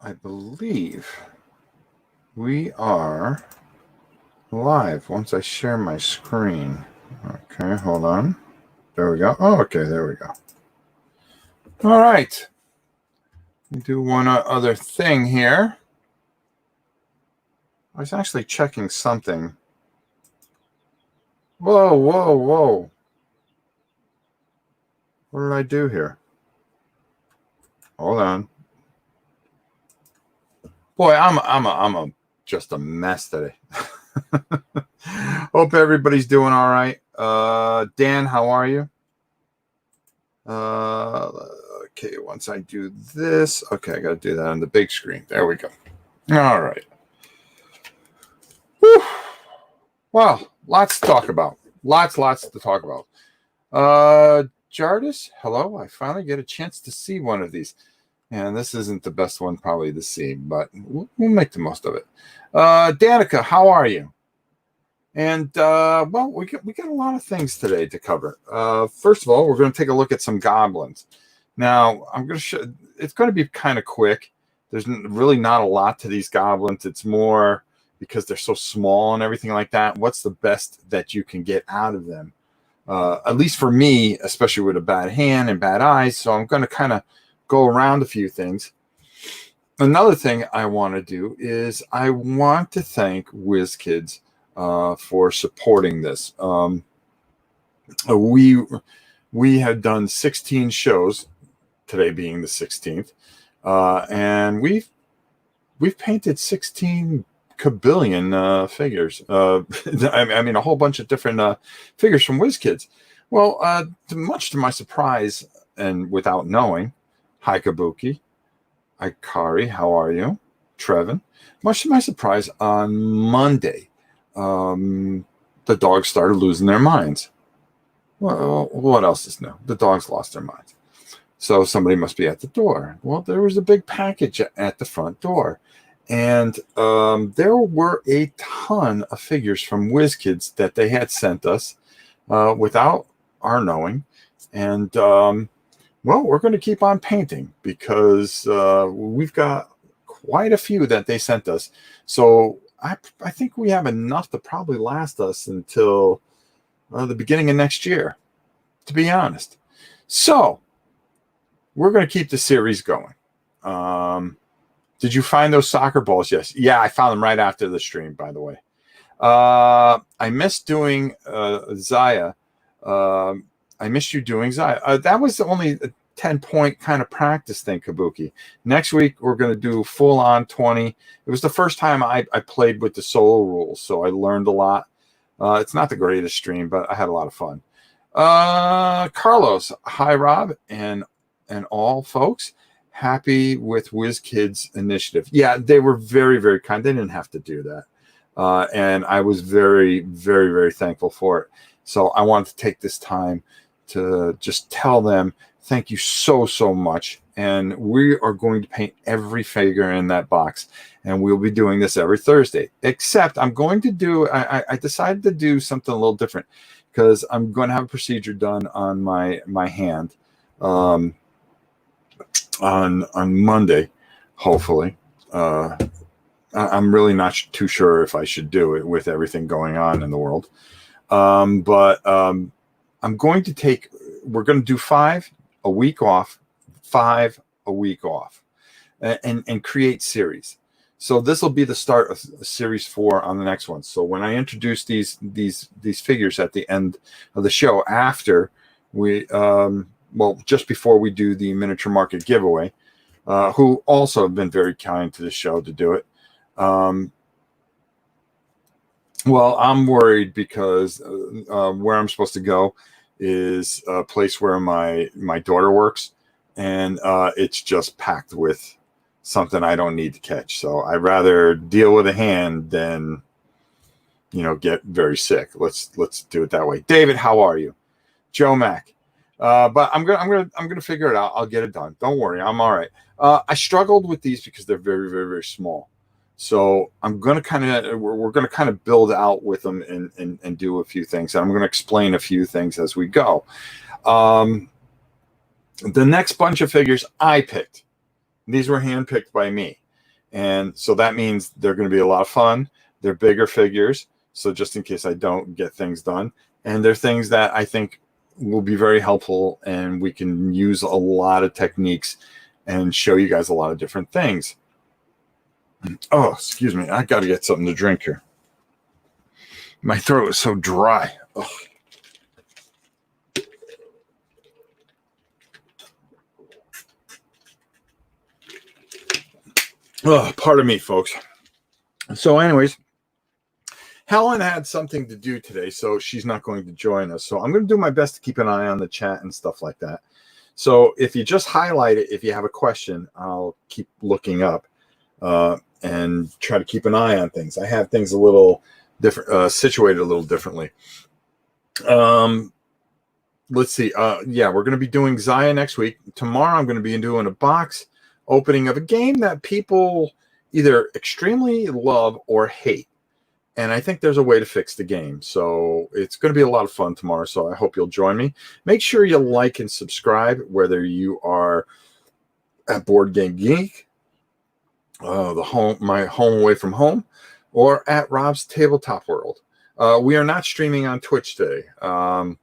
I believe we are live once I share my screen. Okay, hold on. There we go. Oh, okay, there we go. All right. Let me do one other thing here. I was actually checking something. Whoa, whoa, whoa. What did I do here? Hold on. Boy, I'm just a mess today. Hope everybody's doing all right. Dan, how are you? Okay, once I do this, okay, I got to do that on the big screen. There we go. All right. Whew. Wow, lots to talk about. Lots to talk about. Jardis, hello. I finally get a chance to see one of these. And this isn't the best one probably to see, but we'll make the most of it. Danica, how are you? And well, we got a lot of things today to cover. First of all, we're going to take a look at some goblins. Now, I'm going to show. It's going to be kind of quick. There's really not a lot to these goblins. It's more because they're so small and everything like that. What's the best that you can get out of them? At least for me, especially with a bad hand and bad eyes. So I'm going to kind of go around a few things. Another thing I want to do is I want to thank Wizkids for supporting this. We had done 16 shows, today being the 16th, and we've painted 16 kabillion figures. I mean, a whole bunch of different figures from WizKids. Well, much to my surprise, and without knowing, hi Kabuki, Ikari, how are you? Trevin. Much to my surprise, on Monday, the dogs started losing their minds. Well, what else is new? The dogs lost their minds. So somebody must be at the door. Well, there was a big package at the front door. And there were a ton of figures from WizKids that they had sent us without our knowing. And, well, we're going to keep on painting because we've got quite a few that they sent us. So I think we have enough to probably last us until the beginning of next year, to be honest. So we're going to keep the series going. Did you find those soccer balls? Yes. Yeah, I found them right after the stream, by the way. I missed doing Zaya. I missed you doing Zaya. That was only a 10-point kind of practice thing, Kabuki. Next week, we're going to do full-on 20. It was the first time I played with the solo rules, so I learned a lot. It's not the greatest stream, but I had a lot of fun. Carlos, hi, Rob, and all folks. Happy with WizKids initiative. Yeah, they were very, very kind. They didn't have to do that. And I was very, very, very thankful for it. So I wanted to take this time to just tell them thank you so much. And we are going to paint every figure in that box. And we'll be doing this every Thursday. Except I'm going to do, I decided to do something a little different because I'm going to have a procedure done on my hand on Monday, hopefully. I'm really not too sure if I should do it with everything going on in the world. But I'm going to take, we're going to do 5 a week off, 5 a week off, and create series. So this will be the start of series 4 on the next one. So when I introduce these figures at the end of the show, after we, well, just before we do the miniature market giveaway, who also have been very kind to the show to do it. Well, I'm worried because where I'm supposed to go is a place where my daughter works, and it's just packed with something I don't need to catch. So I'd rather deal with a hand than, get very sick. Let's do it that way. David, how are you? Joe Mack. But I'm gonna figure it out. I'll get it done. Don't worry, I'm all right. I struggled with these because they're very, very, very small. So we're gonna kind of build out with them and do a few things. And I'm gonna explain a few things as we go. The next bunch of figures I picked. These were handpicked by me. And so that means they're going to be a lot of fun. They're bigger figures. So just in case I don't get things done. And they're things that I think will be very helpful, and we can use a lot of techniques and show you guys a lot of different things. Oh, excuse me. I got to get something to drink here. My throat is so dry. Ugh. Oh, pardon me, folks. So anyways, Helen had something to do today, so she's not going to join us. So I'm going to do my best to keep an eye on the chat and stuff like that. So if you just highlight it, if you have a question, I'll keep looking up and try to keep an eye on things. I have things a little different, situated a little differently. Let's see. Yeah, we're going to be doing Zaya next week. Tomorrow I'm going to be doing a box opening of a game that people either extremely love or hate. And I think there's a way to fix the game. So it's going to be a lot of fun tomorrow. So I hope you'll join me. Make sure you like and subscribe, whether you are at Board Game Geek, my home away from home, or at Rob's Tabletop World. We are not streaming on Twitch today. I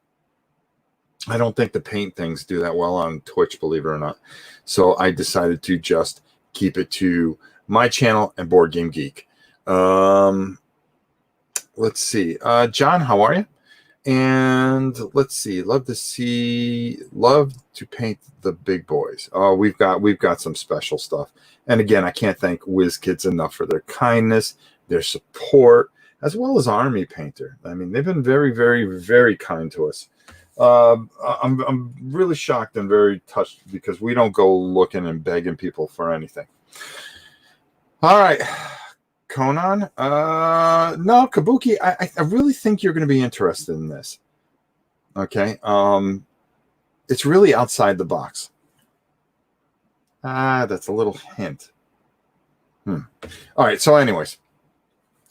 don't think the paint things do that well on Twitch, believe it or not. So I decided to just keep it to my channel and Board Game Geek. Let's see. John, how are you? And let's see. Love to paint the big boys. Oh, we've got some special stuff. And again, I can't thank Wizkids enough for their kindness, their support, as well as Army Painter. I mean, they've been very, very, very kind to us. I'm really shocked and very touched because we don't go looking and begging people for anything. All right. Conan, no, Kabuki, I really think you're going to be interested in this. Okay. It's really outside the box. That's a little hint. All right. So anyways,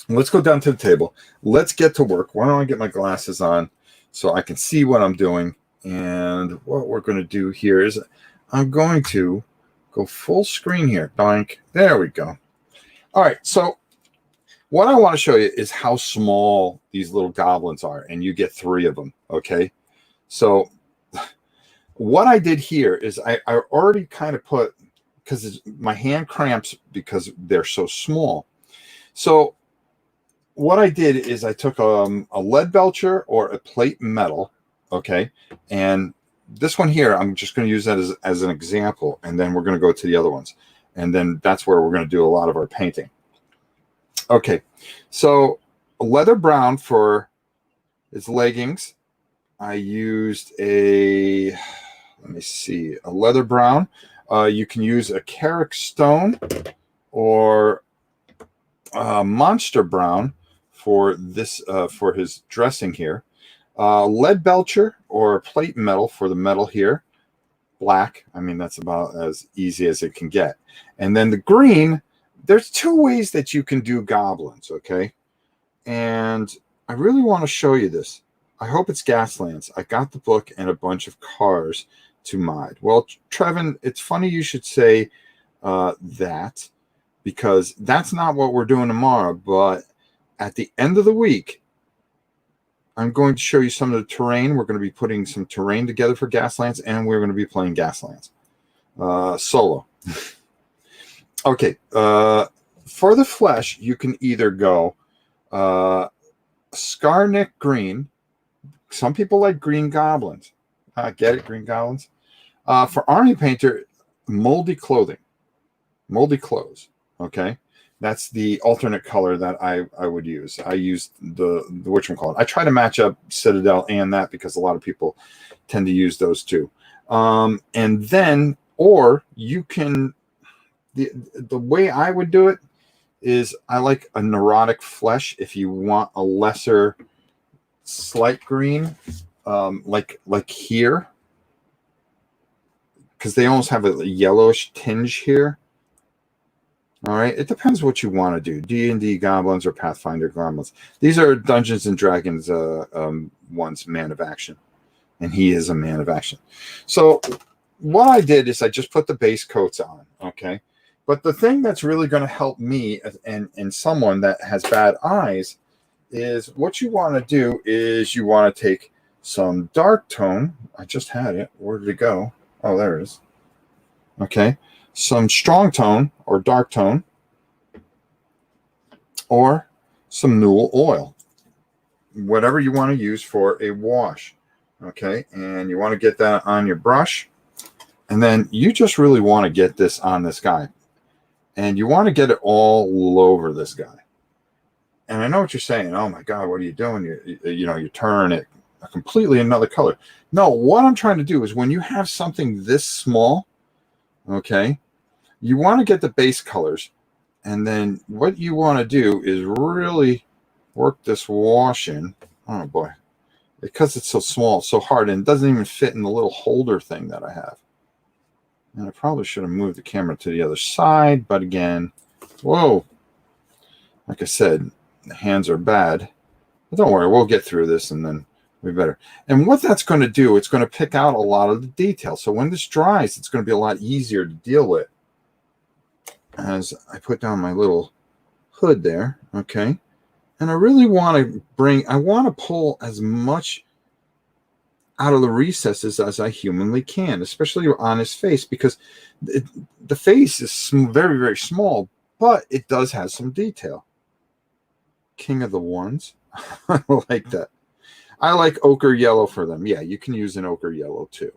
let's go down to the table. Let's get to work. Why don't I get my glasses on so I can see what I'm doing? And what we're going to do here is I'm going to go full screen here. Doink. There we go. All right. So what I want to show you is how small these little goblins are, and you get 3 of them, okay? So what I did here is I already kind of put, because my hand cramps because they're so small. So what I did is I took a lead belcher or a plate metal, okay? And this one here, I'm just going to use that as an example, and then we're going to go to the other ones. And then that's where we're going to do a lot of our painting. Okay, so a leather brown for its leggings. I used a leather brown. You can use a Carrick stone or monster brown for this for his dressing here. Lead belcher or plate metal for the metal here. Black. I mean, that's about as easy as it can get. And then the green. There's 2 ways that you can do goblins, okay? And I really want to show you this. I hope it's Gaslands. I got the book and a bunch of cars to mod. Well, Trevin, it's funny you should say that, because that's not what we're doing tomorrow. But at the end of the week, I'm going to show you some of the terrain. We're going to be putting some terrain together for Gaslands, and we're going to be playing Gaslands solo. Okay, for the flesh, you can either go Scarnick Green. Some people like green goblins. Get it, green goblins? For Army Painter, moldy clothing. Moldy clothes, okay? That's the alternate color that I would use. I used the whatchamacallit. I try to match up Citadel and that because a lot of people tend to use those too. And then, or you can... The way I would do it is I like a neurotic flesh. If you want a lesser slight green, like here, because they almost have a yellowish tinge here. All right, it depends what you want to do. D&D goblins or Pathfinder goblins. These are Dungeons and Dragons one's man of action, and he is a man of action. So what I did is I just put the base coats on, okay? But the thing that's really going to help me and someone that has bad eyes is what you want to do is you want to take some dark tone. I just had it. Where did it go? Oh, there it is. Okay. Some strong tone or dark tone or some Newell oil. Whatever you want to use for a wash. Okay. And you want to get that on your brush. And then you just really want to get this on this guy. And you want to get it all over this guy. And I know what you're saying. Oh my God, what are you doing? You turn it a completely another color. No, what I'm trying to do is when you have something this small, okay, you want to get the base colors. And then what you want to do is really work this wash in. Oh boy, because it's so small, so hard, and it doesn't even fit in the little holder thing that I have. And I probably should have moved the camera to the other side, but again, whoa, like I said, the hands are bad. But don't worry, we'll get through this and then we better. And what that's going to do, it's going to pick out a lot of the details. So when this dries, it's going to be a lot easier to deal with. As I put down my little hood there, okay? And I really want to I want to pull as much out of the recesses as I humanly can, especially on his face, because the face is very, very small, but it does have some detail. King of the Wands. I like that. I like ochre yellow for them. Yeah, you can use an ochre yellow too.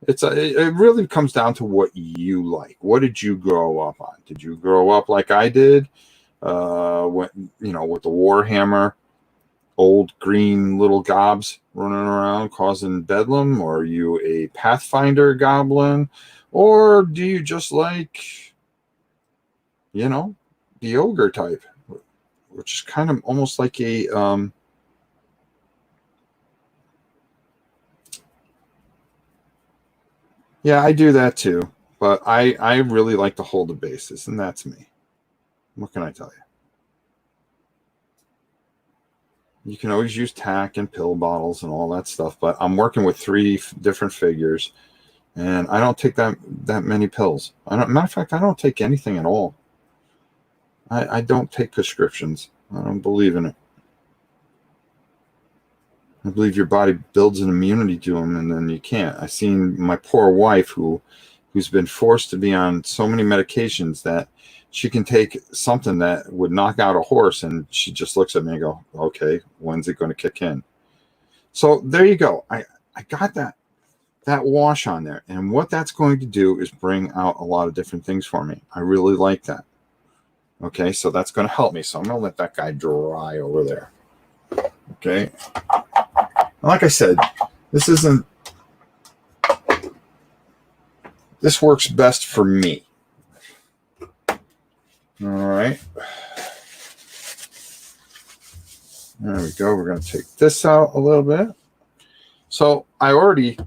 It really comes down to what you like. What did you grow up on? Did you grow up like I did? With the Warhammer, old green little gobs running around causing bedlam? Or are you a Pathfinder goblin? Or do you just like, the ogre type, which is kind of almost like a yeah, I do that too, but I really like to hold the bases, and that's me. What can I tell you? You can always use tack and pill bottles and all that stuff, but I'm working with 3 different figures, and I don't take that many pills. Matter of fact, I don't take anything at all. I don't take prescriptions. I don't believe in it. I believe your body builds an immunity to them, and then you can't. I've seen my poor wife who's been forced to be on so many medications that she can take something that would knock out a horse, and she just looks at me and go, okay, when's it going to kick in? So there you go. I got that wash on there, and what that's going to do is bring out a lot of different things for me. I really like that. Okay, so that's going to help me. So I'm going to let that guy dry over there. Okay. Like I said, this works best for me. All right. There we go. We're going to take this out a little bit. So I already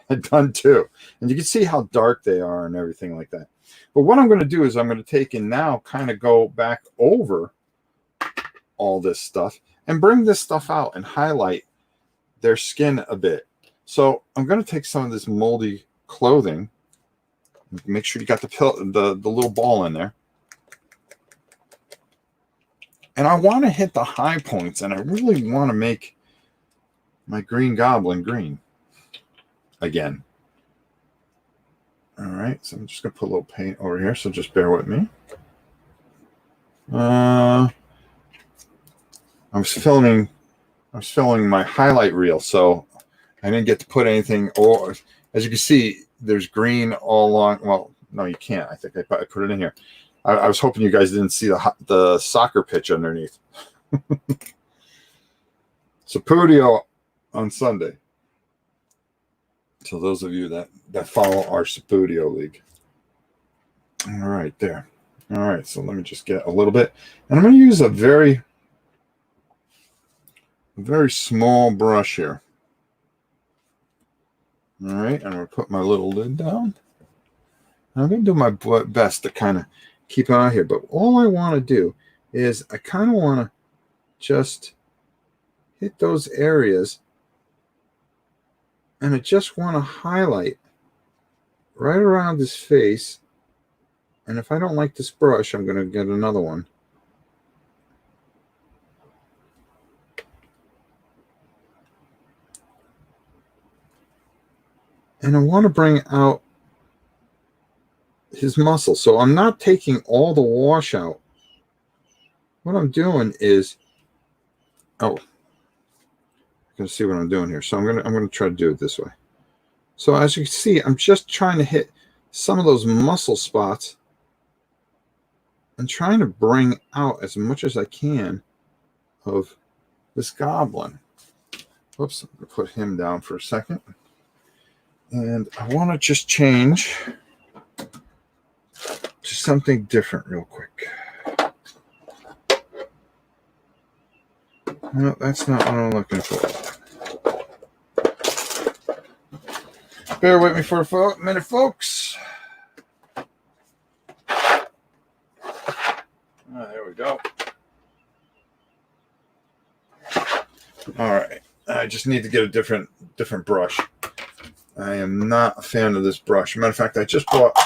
had done 2. And you can see how dark they are and everything like that. But what I'm going to do is I'm going to take and now kind of go back over all this stuff and bring this stuff out and highlight their skin a bit. So I'm going to take some of this moldy clothing. Make sure you got the little ball in there. And I want to hit the high points, and I really want to make my green goblin green again. All right, so I'm just going to put a little paint over here, so just bear with me. I was filming my highlight reel, so I didn't get to put anything. Or as you can see, there's green all along. Well, no, you can't. I think I put it in here. I was hoping you guys didn't see the soccer pitch underneath. Sapudio on Sunday. So those of you that follow our Sapudio League. All right, there. All right, so let me just get a little bit. And I'm going to use a very small brush here. All right, I'm going to put my little lid down. I'm going to do my best to kind of keep it on here. But all I want to do is I kind of want to just hit those areas. And I just want to highlight right around his face And if I don't like this brush, I'm going to get another one. And I want to bring out his muscle. So I'm not taking all the wash out. What I'm doing is, oh, you can see what I'm doing here. So I'm gonna try to do it this way. So as you can see, I'm just trying to hit some of those muscle spots and trying to bring out as much as I can of this goblin. Whoops, I'm gonna put him down for a second. And I want to just change to something different real quick. No, that's not what I'm looking for. Bear with me for a minute, folks. There we go. All right. I just need to get a different brush. I am not a fan of this brush. Matter of fact, I just bought...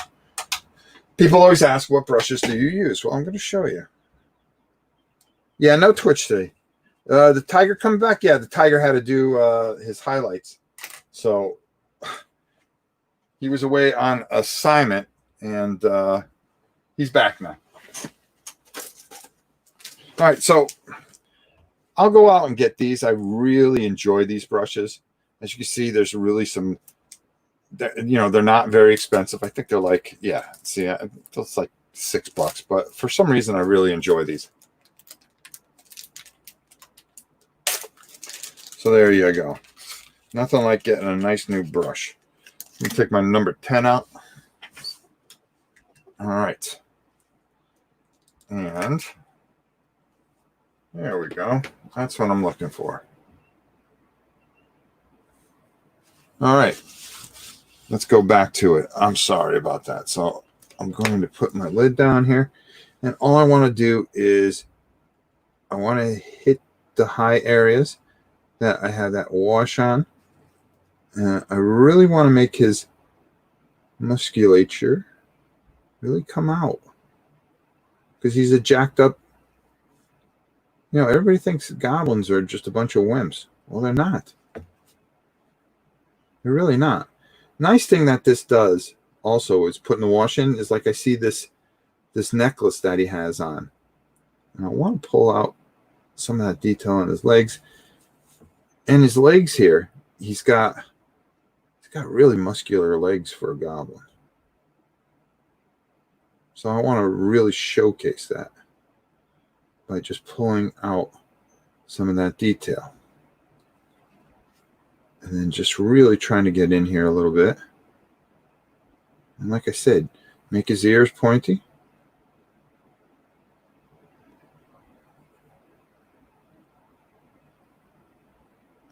People always ask, what brushes do you use? Well, I'm going to show you. Yeah, no Twitch today. The Tiger coming back? Yeah, the Tiger had to do his highlights. So he was away on assignment, and he's back now. All right, so I'll go out and get these. I really enjoy these brushes. As you can see, there's really some... they're not very expensive. I think they're like, yeah, see, it's like $6, but for some reason I really enjoy these. So there you go. Nothing like getting a nice new brush. Let me take my number 10 out. All right. And there we go. That's what I'm looking for. All right. Let's go back to it. I'm sorry about that. So I'm going to put my lid down here. And all I want to do is I want to hit the high areas that I have that wash on. I really want to make his musculature really come out. Because he's a jacked up... everybody thinks goblins are just a bunch of wimps. Well, they're not. They're really not. Nice thing that this does also is putting the wash in is like I see this necklace that he has on. And I want to pull out some of that detail on his legs. And his legs here, he's got really muscular legs for a goblin. So I want to really showcase that by just pulling out some of that detail. And then just really trying to get in here a little bit. And like I said, make his ears pointy.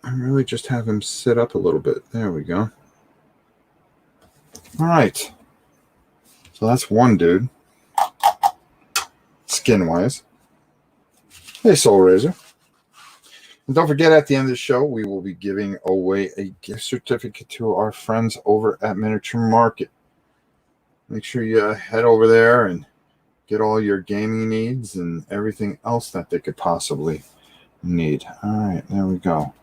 And really just have him sit up a little bit. There we go. All right. So that's one dude. Skin-wise. Hey, Soul Razor. And don't forget, at the end of the show, we will be giving away a gift certificate to our friends over at Miniature Market. Make sure you head over there and get all your gaming needs and everything else that they could possibly need. All right, there we go.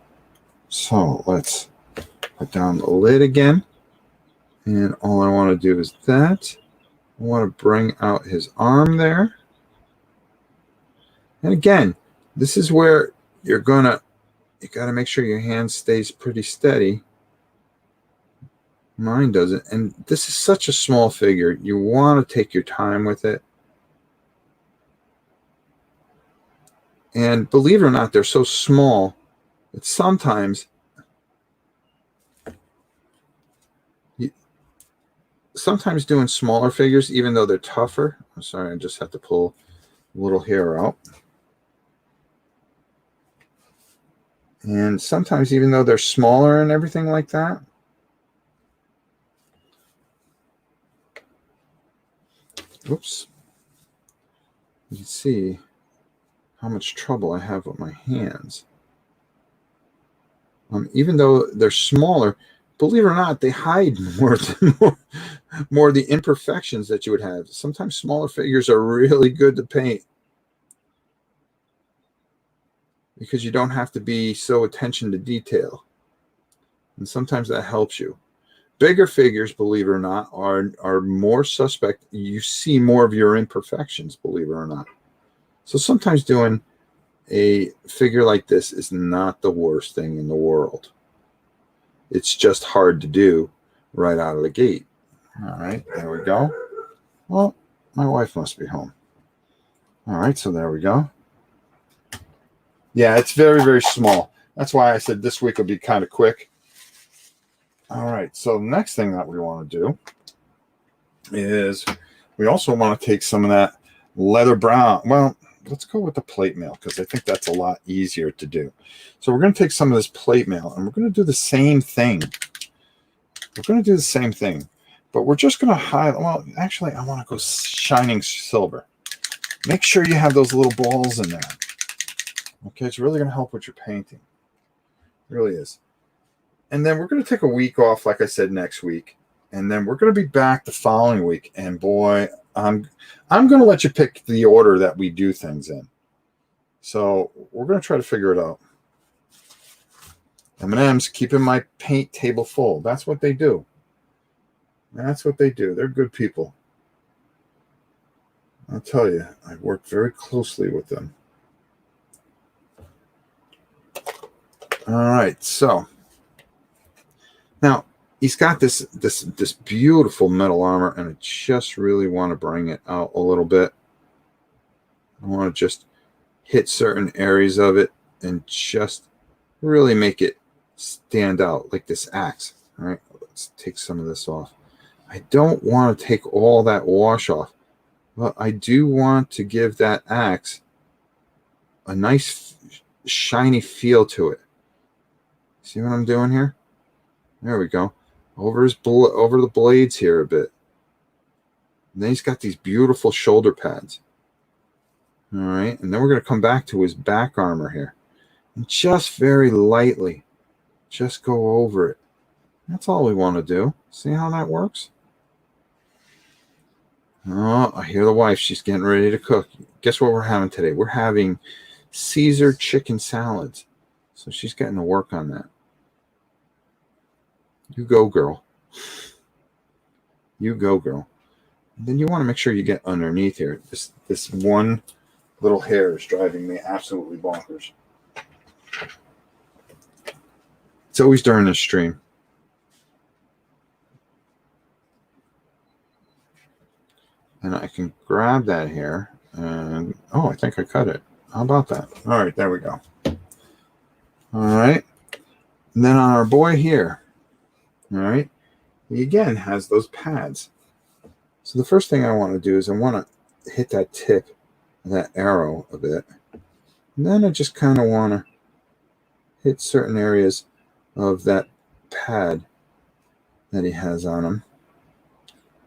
So let's put down the lid again. And all I want to do is that. I want to bring out his arm there. And again, this is where you got to make sure your hand stays pretty steady. Mine doesn't. And this is such a small figure. You want to take your time with it. And believe it or not, they're so small that sometimes doing smaller figures, even though they're tougher. I'm sorry, I just have to pull a little hair out. And sometimes, even though they're smaller and everything like that, oops, you can see how much trouble I have with my hands. Even though they're smaller, believe it or not, they hide more of the imperfections that you would have. Sometimes smaller figures are really good to paint because you don't have to be so attention to detail. And sometimes that helps you. Bigger figures, believe it or not, are more suspect. You see more of your imperfections, believe it or not. So sometimes doing a figure like this is not the worst thing in the world. It's just hard to do right out of the gate. All right, there we go. Well, my wife must be home. All right, so there we go. Yeah, it's very, very small. That's why I said this week will be kind of quick. All right, so the next thing that we want to do is we also want to take some of that leather brown. Well, let's go with the plate mail because I think that's a lot easier to do. So we're going to take some of this plate mail and we're going to do the same thing. We're going to do the same thing, but we're just going to highlight. Well, actually, I want to go shining silver. Make sure you have those little balls in there. Okay, it's really going to help with your painting. It really is. And then we're going to take a week off, like I said, next week. And then we're going to be back the following week. And boy, I'm going to let you pick the order that we do things in. So we're going to try to figure it out. M&M's keeping my paint table full. That's what they do. That's what they do. They're good people. I'll tell you, I work very closely with them. All right, so now he's got this beautiful metal armor, and I just really want to bring it out a little bit. I want to just hit certain areas of it and just really make it stand out, like this axe. All right, let's take some of this off. I don't want to take all that wash off, but I do want to give that axe a nice shiny feel to it. See what I'm doing here? There we go. Over the blades here a bit. And then he's got these beautiful shoulder pads. All right, and then we're going to come back to his back armor here. And just very lightly, just go over it. That's all we want to do. See how that works? Oh, I hear the wife. She's getting ready to cook. Guess what we're having today? We're having Caesar chicken salads. So she's getting to work on that. You go, girl. You go, girl. And then you want to make sure you get underneath here. This one little hair is driving me absolutely bonkers. It's always during the stream. And I can grab that here and, oh, I think I cut it. How about that? All right, there we go. All right. And then on our boy here, all right, he again has those pads. So the first thing I want to do is I want to hit that tip of that arrow a bit. And then I just kind of want to hit certain areas of that pad that he has on him.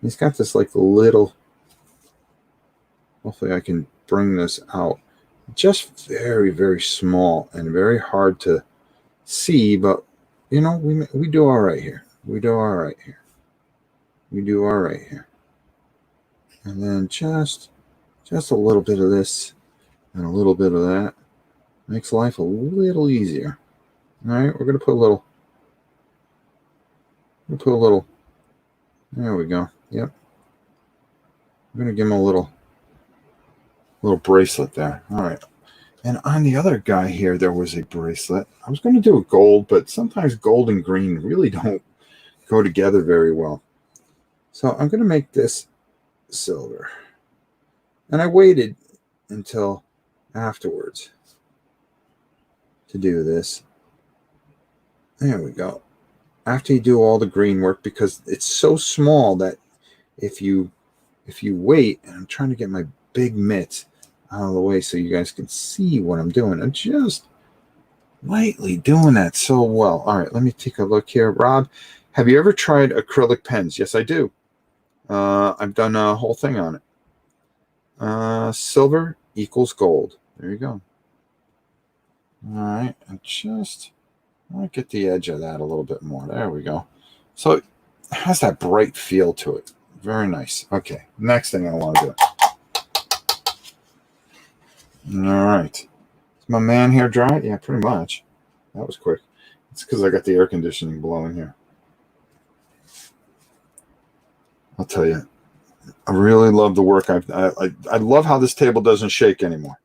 He's got this like little, hopefully I can bring this out. Just very, very small and very hard to see, but you know, we do all right here. We do all right here. We do all right here. And then just a little bit of this and a little bit of that makes life a little easier. All right, we're going to put a little, there we go. Yep. I'm going to give him a little bracelet there. All right. And on the other guy here, there was a bracelet. I was going to do a gold, but sometimes gold and green really don't go together very well. So I'm going to make this silver. And I waited until afterwards to do this. There we go. After you do all the green work, because it's so small that if you wait, and I'm trying to get my big mitts out of the way so you guys can see what I'm doing. I'm just lightly doing that so well. All right, let me take a look here. Rob, have you ever tried acrylic pens? Yes, I do. I've done a whole thing on it. Silver equals gold. There you go. All right, and just I want to get the edge of that a little bit more. There we go. So it has that bright feel to it. Very nice. Okay, next thing I want to do. All right. Is my man hair dry? Yeah, pretty much. That was quick. It's because I got the air conditioning blowing here. I'll tell you, I really love the work. I love how this table doesn't shake anymore.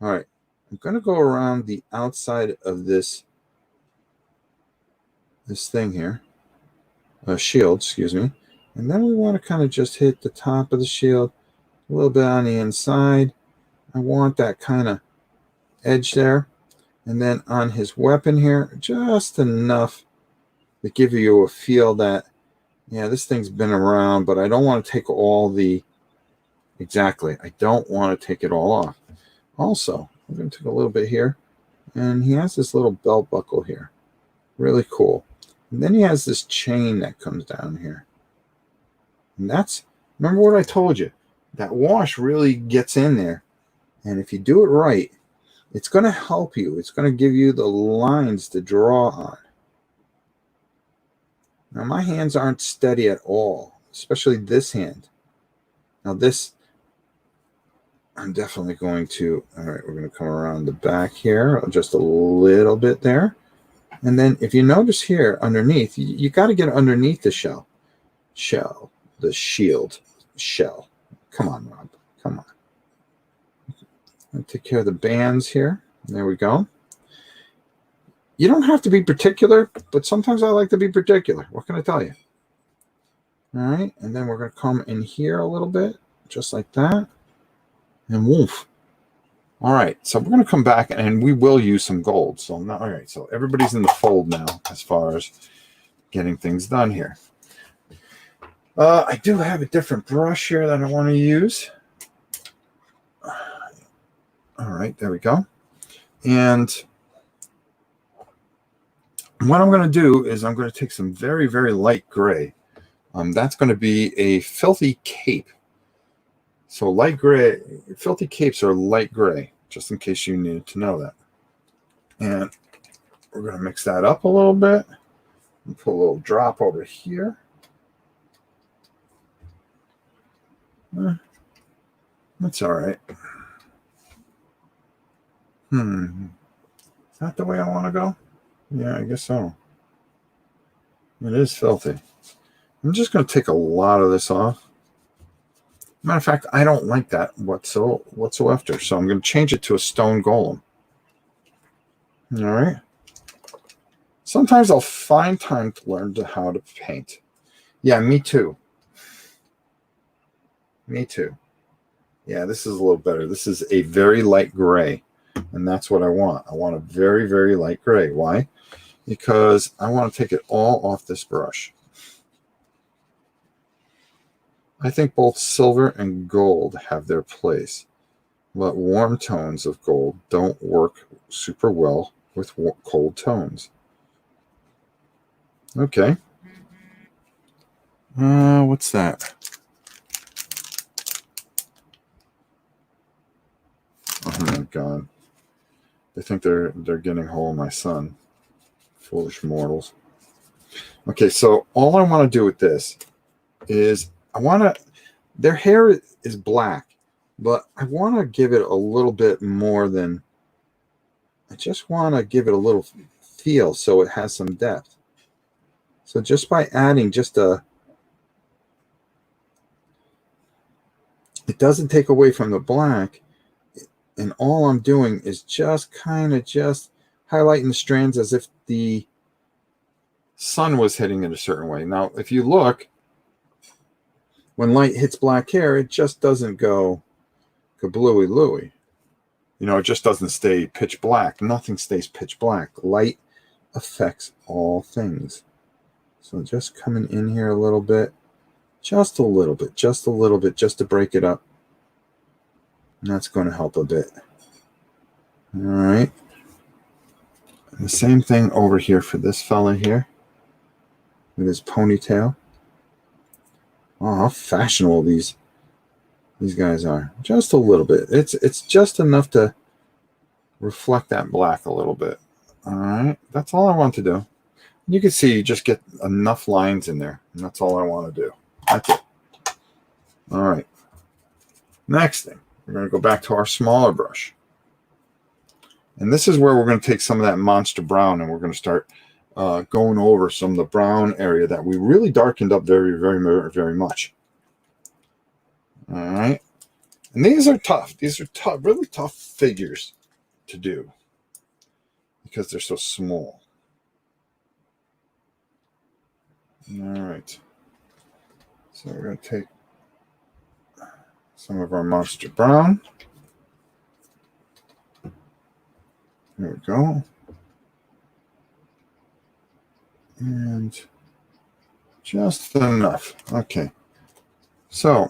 All right. I'm going to go around the outside of this thing here. Shield, excuse me. And then we want to kind of just hit the top of the shield, a little bit on the inside. I want that kind of edge there. And then on his weapon here, just enough to give you a feel that, yeah, this thing's been around, but I don't want to take all the, exactly, I don't want to take it all off. Also, I'm going to take a little bit here, and he has this little belt buckle here. Really cool. And then he has this chain that comes down here. And that's, remember what I told you, that wash really gets in there. And if you do it right, it's going to help you. It's going to give you the lines to draw on. Now, my hands aren't steady at all, especially this hand. Now, this, I'm definitely going to, all right, we're going to come around the back here, just a little bit there. And then if you notice here underneath, you got to get underneath the the shield shell. Come on, Rob. Come on. I'll take care of the bands here. There we go. You don't have to be particular, but sometimes I like to be particular. What can I tell you? All right. And then we're going to come in here a little bit, just like that. And woof. All right. So we're going to come back and we will use some gold. So now, all right. So everybody's in the fold now as far as getting things done here. I do have a different brush here that I want to use. All right. There we go. And what I'm going to do is I'm going to take some very, very light gray. That's going to be a filthy cape. So light gray, filthy capes are light gray, just in case you needed to know that. And we're going to mix that up a little bit. And put a little drop over here. That's all right. Is that the way I want to go? Yeah, I guess so. It is filthy. I'm just going to take a lot of this off. Matter of fact, I don't like that whatsoever. So I'm going to change it to a stone golem. All right. Sometimes I'll find time to learn how to paint. Yeah, me too. Me too. Yeah, this is a little better. This is a very light gray. And that's what I want. I want a very, very light gray. Why? Because I want to take it all off this brush. I think both silver and gold have their place, but warm tones of gold don't work super well with cold tones. Okay. What's that? Oh my God. They think they're getting hold of my son. Foolish mortals. Okay, so all I want to do with this is their hair is black, but I want to give it a little bit more than, I just want to give it a little feel so it has some depth. So just by adding it doesn't take away from the black, and all I'm doing is just kind of just highlighting the strands as if the sun was hitting it a certain way. Now, if you look, when light hits black hair, it just doesn't go kablooey-looey. You know, it just doesn't stay pitch black. Nothing stays pitch black. Light affects all things. So just coming in here a little bit, just a little bit, just to break it up. And that's going to help a bit. All right. And the same thing over here for this fella here with his ponytail. Oh, how fashionable these guys are. Just a little bit. It's just enough to reflect that black a little bit. All right. That's all I want to do. You can see you just get enough lines in there, and that's all I want to do. That's it. All right. Next thing, we're going to go back to our smaller brush. And this is where we're going to take some of that monster brown, and we're going to start going over some of the brown area that we really darkened up very, very, very much. All right. And these are tough. These are tough, really tough figures to do because they're so small. All right. So we're going to take some of our monster brown. There we go. And just enough. Okay. So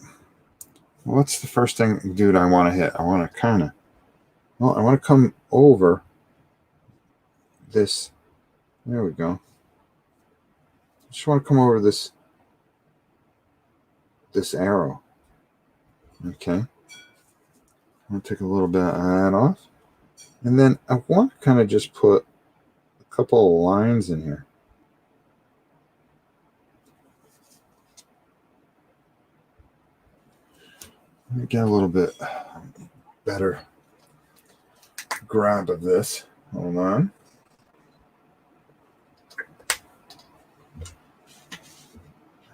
what's the first thing, dude, I want to hit? I want to kind of, well, I want to come over this. There we go. Just want to come over this arrow. Okay. I'm going to take a little bit of that off. And then I want to kind of just put a couple of lines in here. Let me get a little bit better grab of this. Hold on.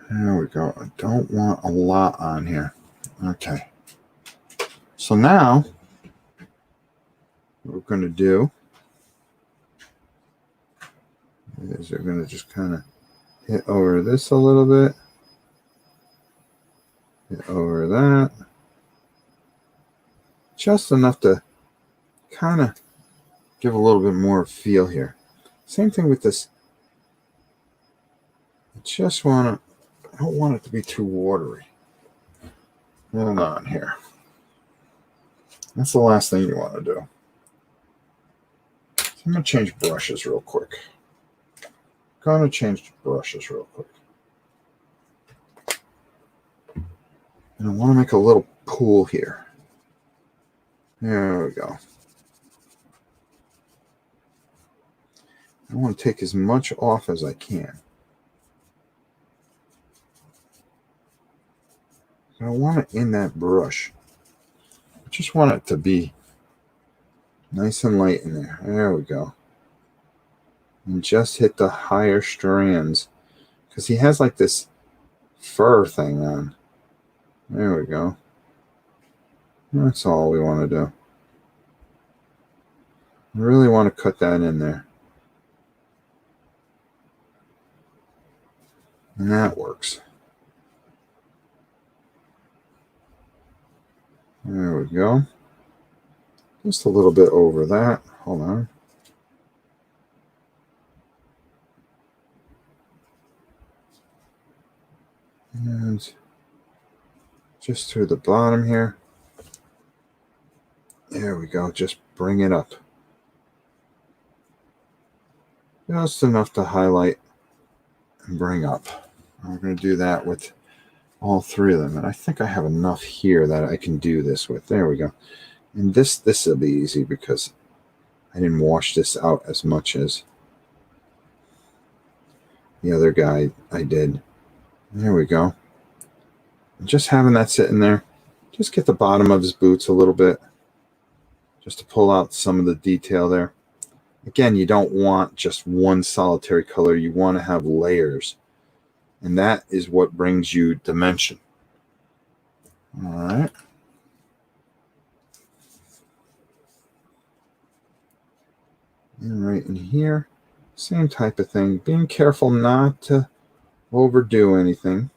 There we go. I don't want a lot on here. Okay. So now, what we're going to do is we're going to just kind of hit over this a little bit. Hit over that. Just enough to kind of give a little bit more feel here. Same thing with this. I don't want it to be too watery. Hold on here. That's the last thing you want to do. So I'm going to change brushes real quick. And I want to make a little pool here. There we go. I want to take as much off as I can. I want it in that brush. I just want it to be nice and light in there. There we go. And just hit the higher strands. Because he has like this fur thing on. There we go. That's all we want to do. I really want to cut that in there. And that works. There we go. Just a little bit over that. Hold on. And just through the bottom here. There we go. Just bring it up. Just enough to highlight and bring up. We're going to do that with all three of them. And I think I have enough here that I can do this with. There we go. And this will be easy because I didn't wash this out as much as the other guy I did. There we go. And just having that sitting there, just get the bottom of his boots a little bit, just to pull out some of the detail there. Again, you don't want just one solitary color. You want to have layers. And that is what brings you dimension. All right. And right in here, same type of thing. Being careful not to overdo anything.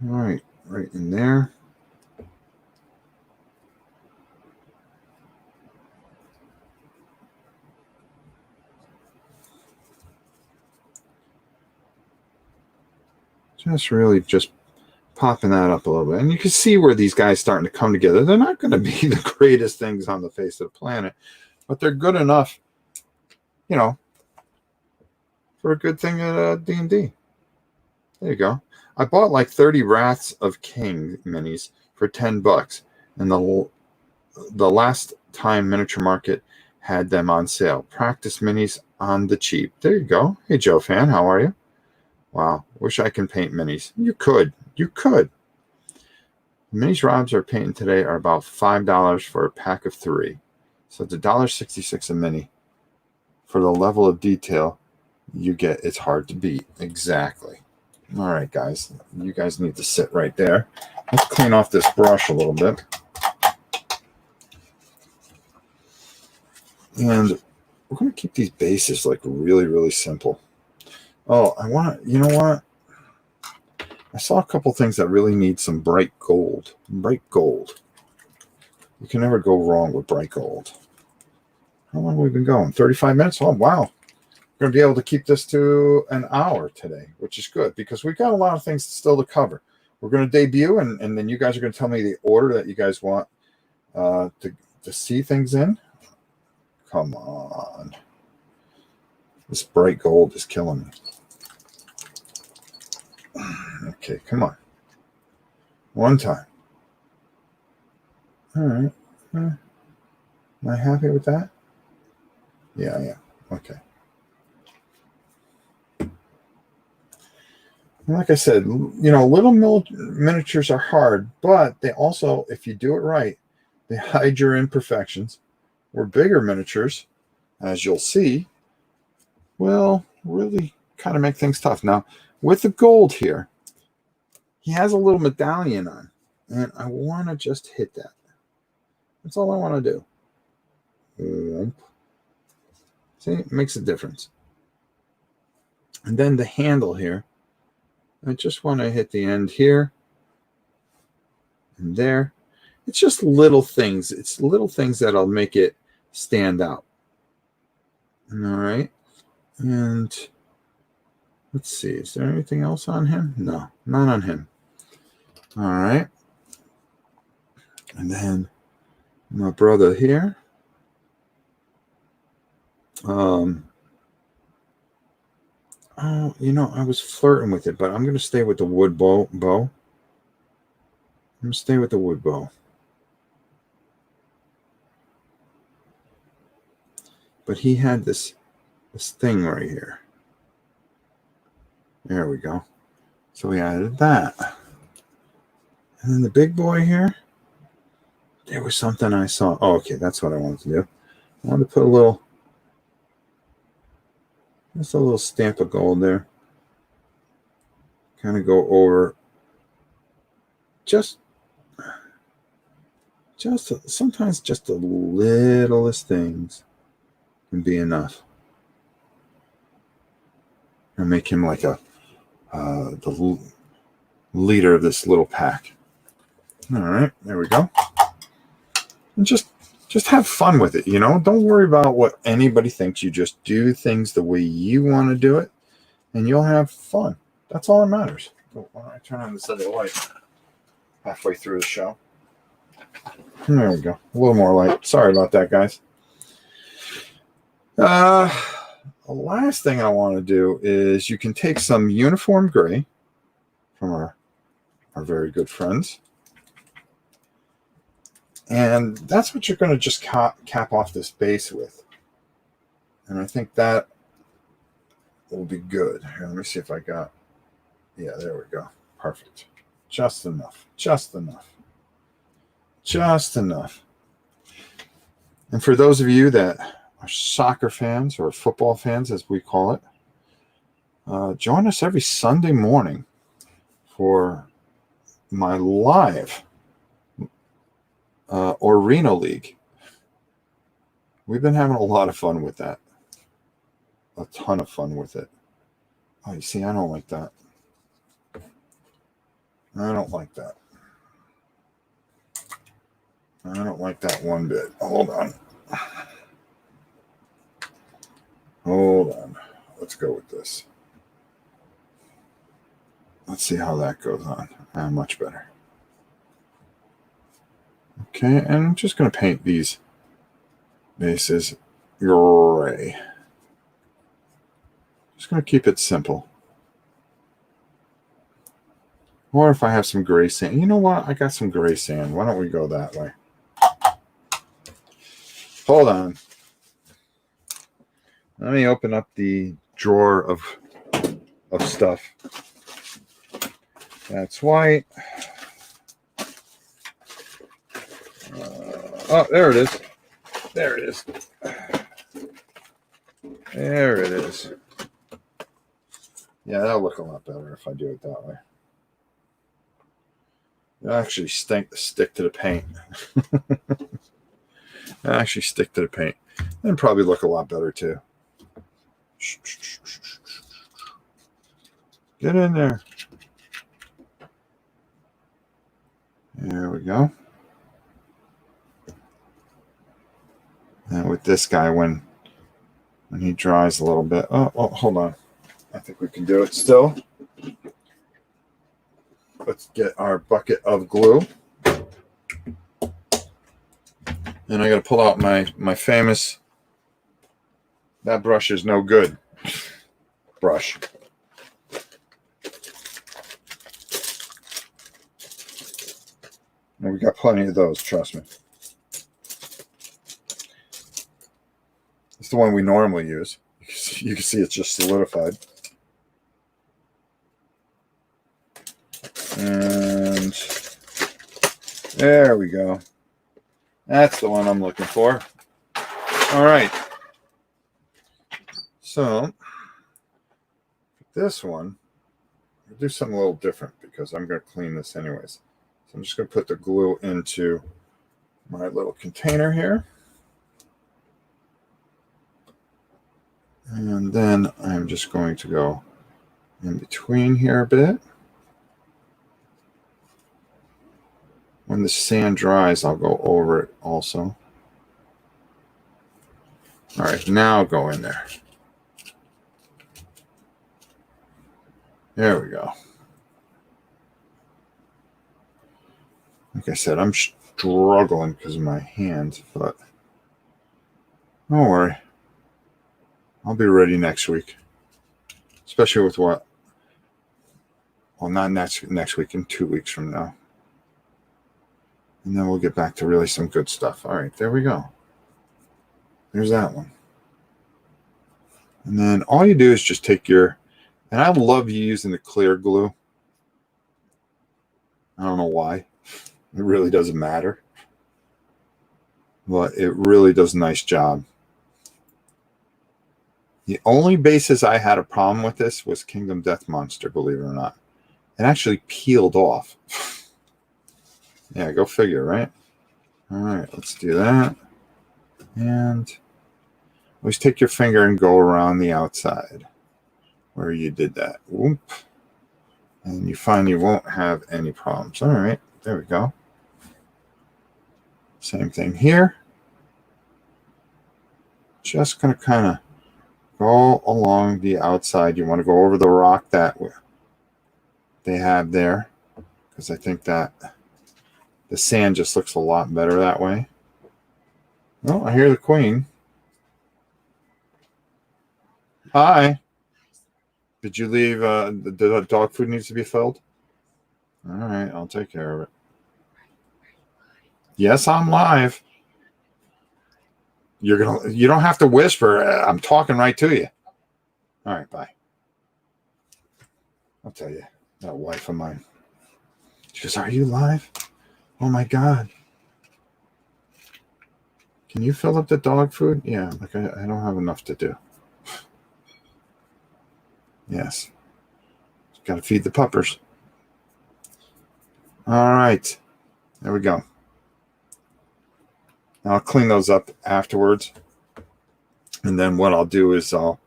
All right, right in there. Just popping that up a little bit. And you can see where these guys starting to come together. They're not going to be the greatest things on the face of the planet, but they're good enough, you know, for a good thing at D&D. There you go. I bought like 30 Wraths of King minis for $10. And the last time Miniature Market had them on sale. Practice minis on the cheap. There you go. Hey, Joe fan, how are you? Wow, wish I can paint minis. You could. You could. The minis Robs are painting today are about $5 for a pack of 3. So it's $1.66 a mini. For the level of detail you get, it's hard to beat. Exactly. All right, guys. You guys need to sit right there. Let's clean off this brush a little bit. And we're going to keep these bases like really, really simple. Oh, you know what? I saw a couple things that really need some bright gold. Bright gold. You can never go wrong with bright gold. How long have we been going? 35 minutes? Oh, wow. We're going to be able to keep this to an hour today, which is good because we've got a lot of things still to cover. We're going to debut, and then you guys are going to tell me the order that you guys want to see things in. Come on. This bright gold is killing me. Okay, come on. One time. All right. Am I happy with that? Yeah, I am. Okay. And like I said, little miniatures are hard, but they also, if you do it right, they hide your imperfections. Where bigger miniatures, as you'll see, will really kind of make things tough. Now, with the gold here, he has a little medallion on, and I want to just hit that. That's all I want to do. See, it makes a difference. And then the handle here, I just want to hit the end here and there. It's just little things. It's little things that'll make it stand out. All right. And let's see. Is there anything else on him? No, not on him. All right. And then my brother here. Oh, I was flirting with it, but I'm going to stay with the wood bow. I'm going to stay with the wood bow. But he had this thing right here. There we go. So we added that. And then the big boy here, there was something I saw. Oh, okay, that's what I wanted to do. I wanted to put just a little stamp of gold there. Kind of go over sometimes just the littlest things can be enough. And make him like the leader of this little pack. All right, there we go. And just have fun with it, Don't worry about what anybody thinks. You just do things the way you want to do it, and you'll have fun. That's all that matters. Oh, why don't I turn on this other light halfway through the show? There we go. A little more light. Sorry about that, guys. The last thing I want to do is you can take some uniform gray from our very good friends. And that's what you're going to just cap off this base with. And I think that will be good. Here, let me see if I got... Yeah, there we go. Perfect. Just enough. Just enough. Just enough. And for those of you that are soccer fans or football fans, as we call it, join us every Sunday morning for my live Arena League. We've been having a lot of fun with that. A ton of fun with it. Oh, you see, I don't like that. I don't like that. I don't like that one bit. Hold on. Hold on. Let's go with this. Let's see how that goes on. Much better. Okay, and I'm just going to paint these bases gray. Just going to keep it simple. Or if I have some gray sand. You know what? I got some gray sand. Why don't we go that way? Hold on. Let me open up the drawer of stuff. That's white. Oh, there it is. There it is. There it is. Yeah, that'll look a lot better if I do it that way. It'll actually stick to the paint. It'll actually stick to the paint. And probably look a lot better too. Get in there. There we go. And with this guy, when he dries a little bit. Oh, hold on. I think we can do it still. Let's get our bucket of glue. And I got to pull out my famous, that brush is no good brush. And we got plenty of those, trust me. It's the one we normally use. You can see it's just solidified. And there we go. That's the one I'm looking for. All right. So this one, I'll do something a little different because I'm going to clean this anyways. So I'm just going to put the glue into my little container here. And then I'm just going to go in between here a bit. When the sand dries, I'll go over it also. All right, now go in there. There we go. Like I said, I'm struggling because of my hands, but don't worry. I'll be ready next week. Especially with what? Well, not next week, in 2 weeks from now. And then we'll get back to really some good stuff. All right, there we go. There's that one. And then all you do is just take your, and I love using the clear glue. I don't know why. It really doesn't matter. But it really does a nice job. The only bases I had a problem with this was Kingdom Death Monster, believe it or not. It actually peeled off. Yeah, go figure, right? All right, let's do that. And always take your finger and go around the outside where you did that. Whoop. And you find you won't have any problems. All right, there we go. Same thing here. Just going to kind of go along the outside. You want to go over the rock that they have there, because I think that the sand just looks a lot better that way. Oh, I hear the queen. Hi. Did you leave? The dog food needs to be filled? All right, I'll take care of it. Yes, I'm live. You don't have to whisper. I'm talking right to you. All right, bye. I'll tell you, that wife of mine. She goes, "Are you live? Oh my God. Can you fill up the dog food?" Yeah, like I don't have enough to do. Yes. Got to feed the puppers. All right. There we go. I'll clean those up afterwards. And then what I'll do is I'll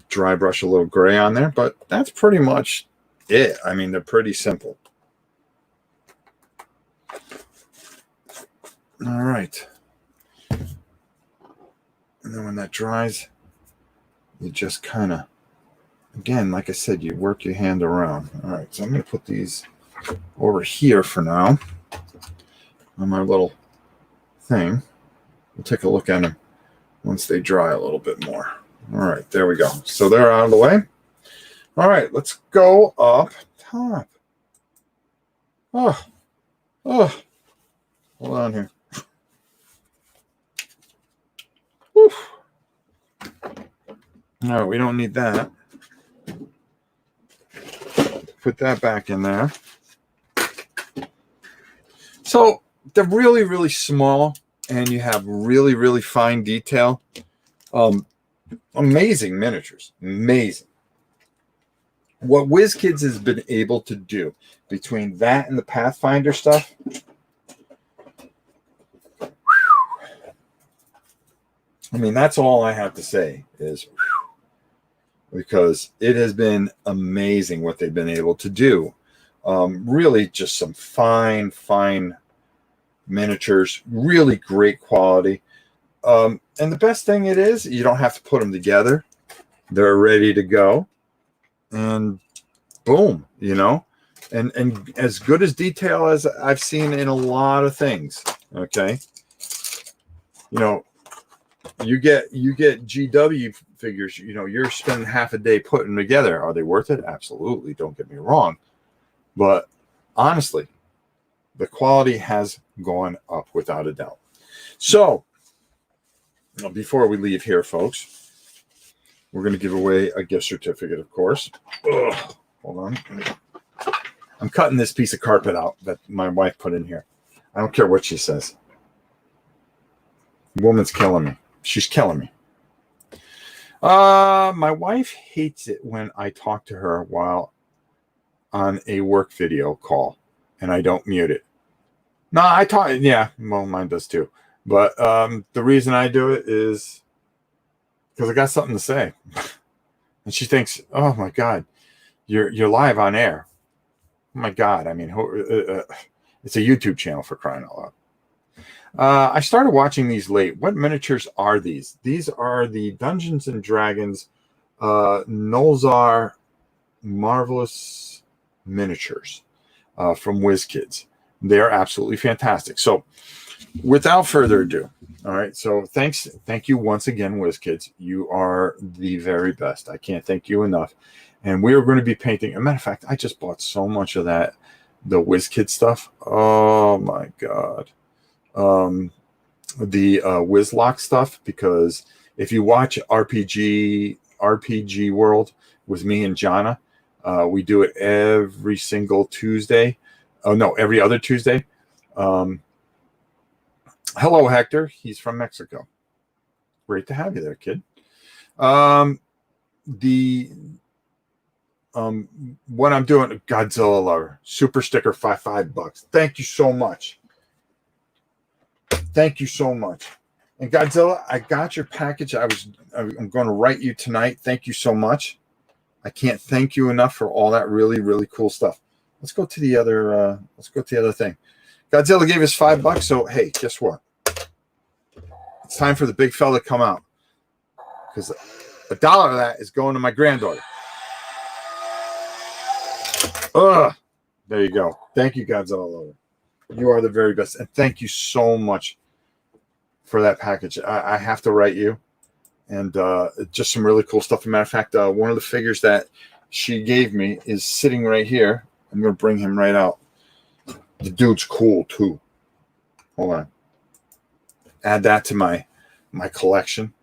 dry brush a little gray on there, but that's pretty much it. I mean, they're pretty simple. All right. And then when that dries, you just kind of, again, like I said, you work your hand around. All right, so I'm going to put these over here for now on my little thing. We'll take a look at them once they dry a little bit more. All right, there we go. So they're out of the way. All right, let's go up top. Oh, hold on here. Whew. All right, we don't need that. Put that back in there. So they're really, really small, and you have really, really fine detail. Amazing miniatures. Amazing. What Wizkids has been able to do between that and the Pathfinder stuff, I mean, that's all I have to say is because it has been amazing what they've been able to do. Really just some fine miniatures, really great quality. And the best thing it is, you don't have to put them together. They're ready to go. And boom, you know, and as good as detail as I've seen in a lot of things. Okay. You know, you get GW figures, you know, you're spending half a day putting them together. Are they worth it? Absolutely. Don't get me wrong. But honestly, the quality has gone up without a doubt. So before we leave here, folks, we're going to give away a gift certificate, of course. Ugh, hold on. I'm cutting this piece of carpet out that my wife put in here. I don't care what she says. The woman's killing me. She's killing me. My wife hates it when I talk to her while on a work video call and I don't mute it. No, I talk. Yeah, well, mine does too. But the reason I do it is because I got something to say. And she thinks, "Oh my God, you're live on air." Oh my God, I mean, it's a YouTube channel for crying out loud. I started watching these late. What miniatures are these? These are the Dungeons and Dragons Nolzar Marvelous Miniatures from Wizkids. They're absolutely fantastic. So without further ado, all right. So thank you once again, Wizkids. You are the very best. I can't thank you enough. And we are going to be painting. As a matter of fact, I just bought so much of that, the WizKid stuff. Oh my God. The Wizlock stuff, because if you watch RPG World with me and Jana, we do it every single Tuesday. Oh no, every other Tuesday. Hello, Hector. He's from Mexico. Great to have you there, kid. What I'm doing, Godzilla Lover, super sticker, $5. Thank you so much. Thank you so much. And Godzilla, I got your package. I'm going to write you tonight. Thank you so much. I can't thank you enough for all that really, really cool stuff. Let's go to the other. Let's go to the other thing. Godzilla gave us $5. So hey, guess what? It's time for the big fella to come out, because $1 of that is going to my granddaughter. There you go. Thank you, Godzilla Lover. You are the very best, and thank you so much for that package. I have to write you, and just some really cool stuff. As a matter of fact, one of the figures that she gave me is sitting right here. I'm going to bring him right out. The dude's cool too. Hold on. Add that to my collection.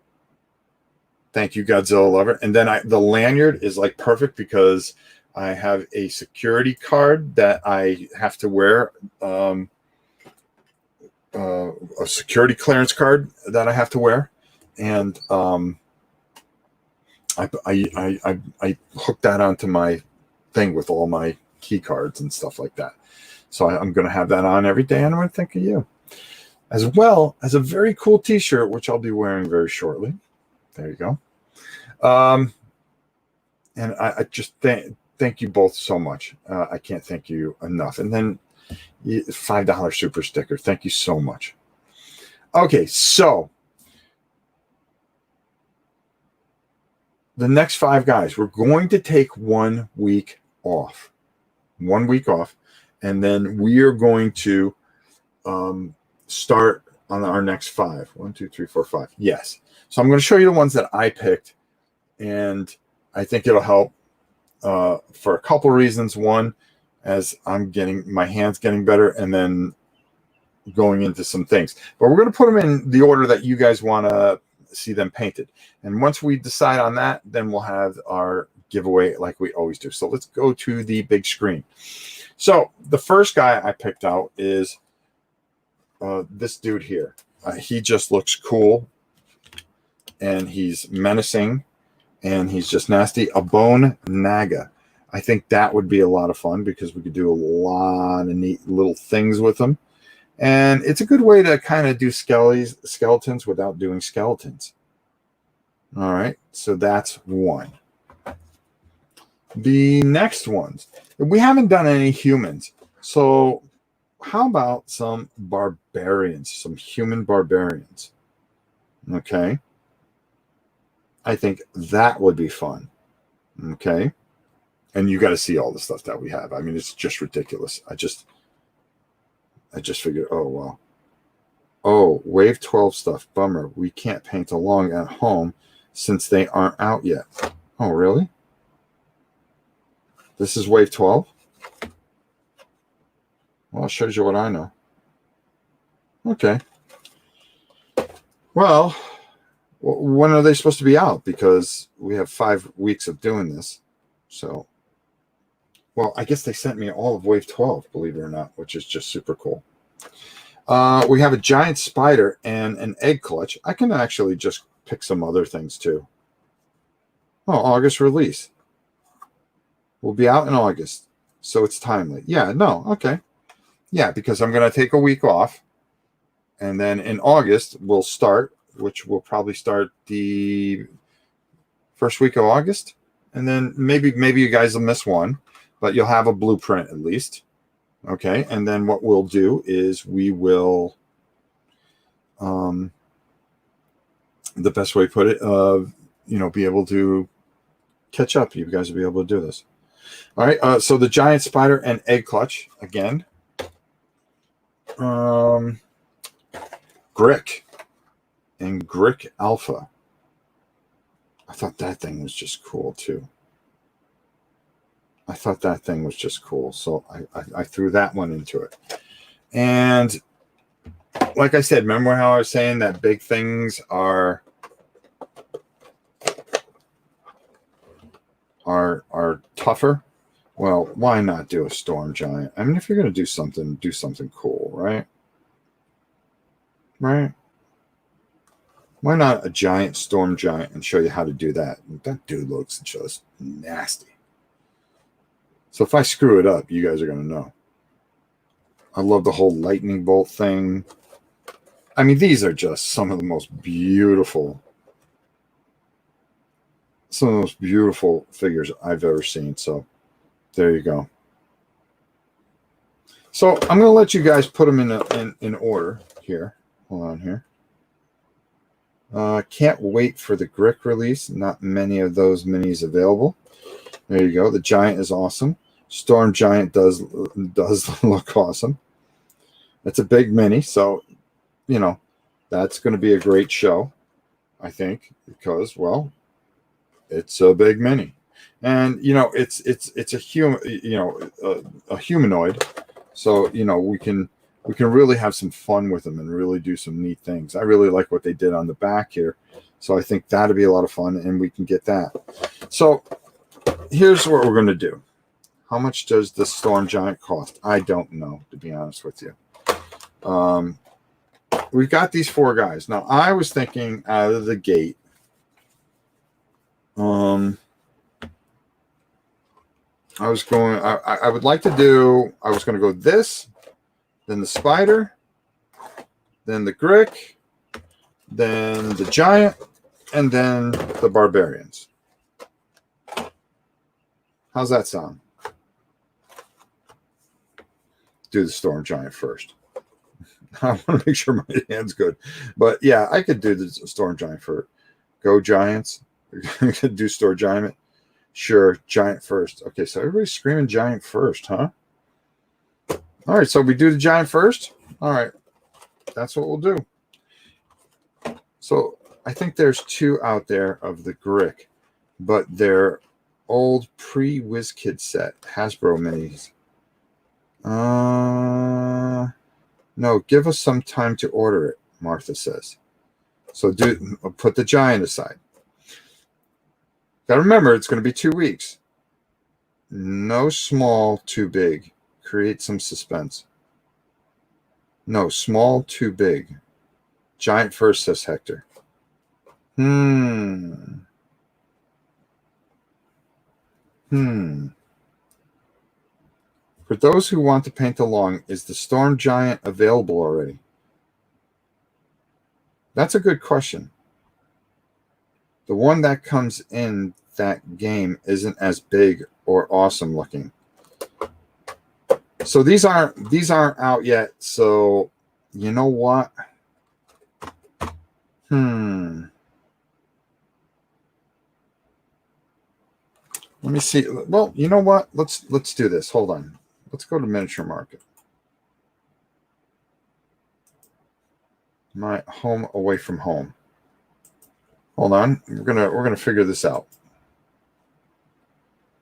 Thank you, Godzilla Lover. And then the lanyard is like perfect because I have a security card that I have to wear. A security clearance card that I have to wear, and I hooked that onto my thing with all my key cards and stuff like that. So I'm going to have that on every day, and I'm going to think of you, as well as a very cool T-shirt, which I'll be wearing very shortly. There you go. And I just thank you both so much. I can't thank you enough. And then $5 super sticker. Thank you so much. Okay, so the next 5 guys, we're going to take 1 week off. 1 week off. And then we are going to start on our next 5. 1, 2, 3, 4, 5. Yes. So I'm going to show you the ones that I picked. And I think it'll help for a couple reasons. One, as I'm getting my hands getting better, and then going into some things. But we're going to put them in the order that you guys want to see them painted. And once we decide on that, then we'll have our giveaway like we always do. So let's go to the big screen. So the first guy I picked out is this dude here. He just looks cool, and he's menacing, and he's just nasty. A bone naga. I think that would be a lot of fun because we could do a lot of neat little things with them. And it's a good way to kind of do skeletons without doing skeletons. All right, so that's one. The next ones, we haven't done any humans. So how about some barbarians, some human barbarians? Okay. I think that would be fun. Okay. And you got to see all the stuff that we have. I mean, it's just ridiculous. I just figured, oh, wow. Oh, Wave 12 stuff. Bummer. We can't paint along at home since they aren't out yet. Oh, really? This is Wave 12? Well, it shows you what I know. Okay. Well, when are they supposed to be out? Because we have 5 weeks of doing this. So, well, I guess they sent me all of Wave 12, believe it or not, which is just super cool. We have a giant spider and an egg clutch. I can actually just pick some other things too. Oh, August release. We'll be out in August, so it's timely. Yeah, no, okay. Yeah, because I'm going to take a week off, and then in August we'll start, which will probably start the first week of August, and then maybe you guys will miss one, but you'll have a blueprint at least. Okay, and then what we'll do is we will, the best way to put it, be able to catch up. You guys will be able to do this. All right, so the giant spider and egg clutch again. Grick and Grick Alpha. I thought that thing was just cool too. So I threw that one into it. And like I said, remember how I was saying that big things are tougher? Well, why not do a storm giant? I mean, if you're going to do something cool, right? Right? Why not a giant storm giant and show you how to do that? That dude looks just nasty. So if I screw it up, you guys are going to know. I love the whole lightning bolt thing. I mean, these are just some of the most beautiful figures I've ever seen. So there you go. So I'm going to let you guys put them in order here. Hold on here. Can't wait for the Grick release. Not many of those minis available. There you go. The giant is awesome. Storm giant does look awesome. It's a big mini, so that's going to be a great show, I think, because it's a big mini, and it's a human, a humanoid, so we can really have some fun with them and really do some neat things. I really like what they did on the back here, so I think that'll be a lot of fun, and we can get that. So here's what we're going to do. How much does the storm giant cost? I don't know, to be honest with you. We've got these 4 guys. Now, I was thinking out of the gate, I was going to go this, then the spider, then the Grick, then the giant, and then the barbarians. How's that sound? Do the storm giant first. I want to make sure my hand's good, but yeah, I could do the storm giant first. Go Giants. I could do storm giant. Sure, giant first. Okay, so everybody's screaming giant first, huh? All right, so we do the giant first. All right, that's what we'll do. So I think there's 2 out there of the Grick, but they're old pre-Wizkids set Hasbro minis. No, give us some time to order it, Martha says. So put the giant aside. Got to remember, it's going to be 2 weeks. No small, too big. Create some suspense. No, small, too big. Giant first, says Hector. For those who want to paint along, is the Storm Giant available already? That's a good question. The one that comes in that game isn't as big or awesome looking. So these aren't out yet. So you know what? Let me see. Well, you know what? Let's do this. Hold on. Let's go to Miniature Market. My home away from home. Hold on. We're gonna figure this out.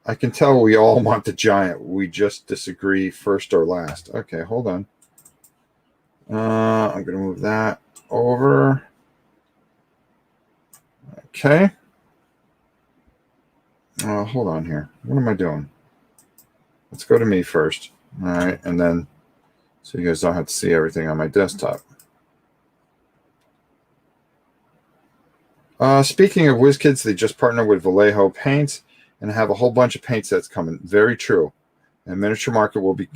I can tell we all want the giant. We just disagree first or last. Okay, hold on. I'm gonna move that over. Okay. Hold on here. What am I doing? Let's go to me first. All right, and then so you guys don't have to see everything on my desktop. Speaking of Wizkids, they just partnered with Vallejo Paints and have a whole bunch of paint sets coming. Very true. And Miniature Market will be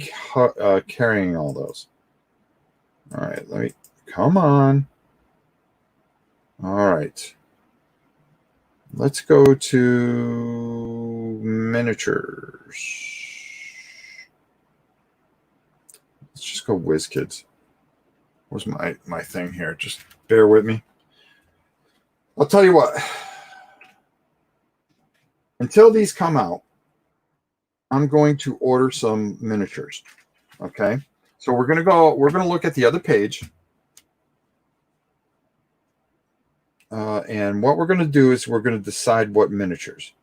carrying all those. All right, come on. All right. Let's go to miniatures. Let's just go Wizkids. Where's my thing here? Just bear with me. I'll tell you what. Until these come out, I'm going to order some miniatures. Okay. So we're going to look at the other page. And what we're going to do is we're going to decide what miniatures.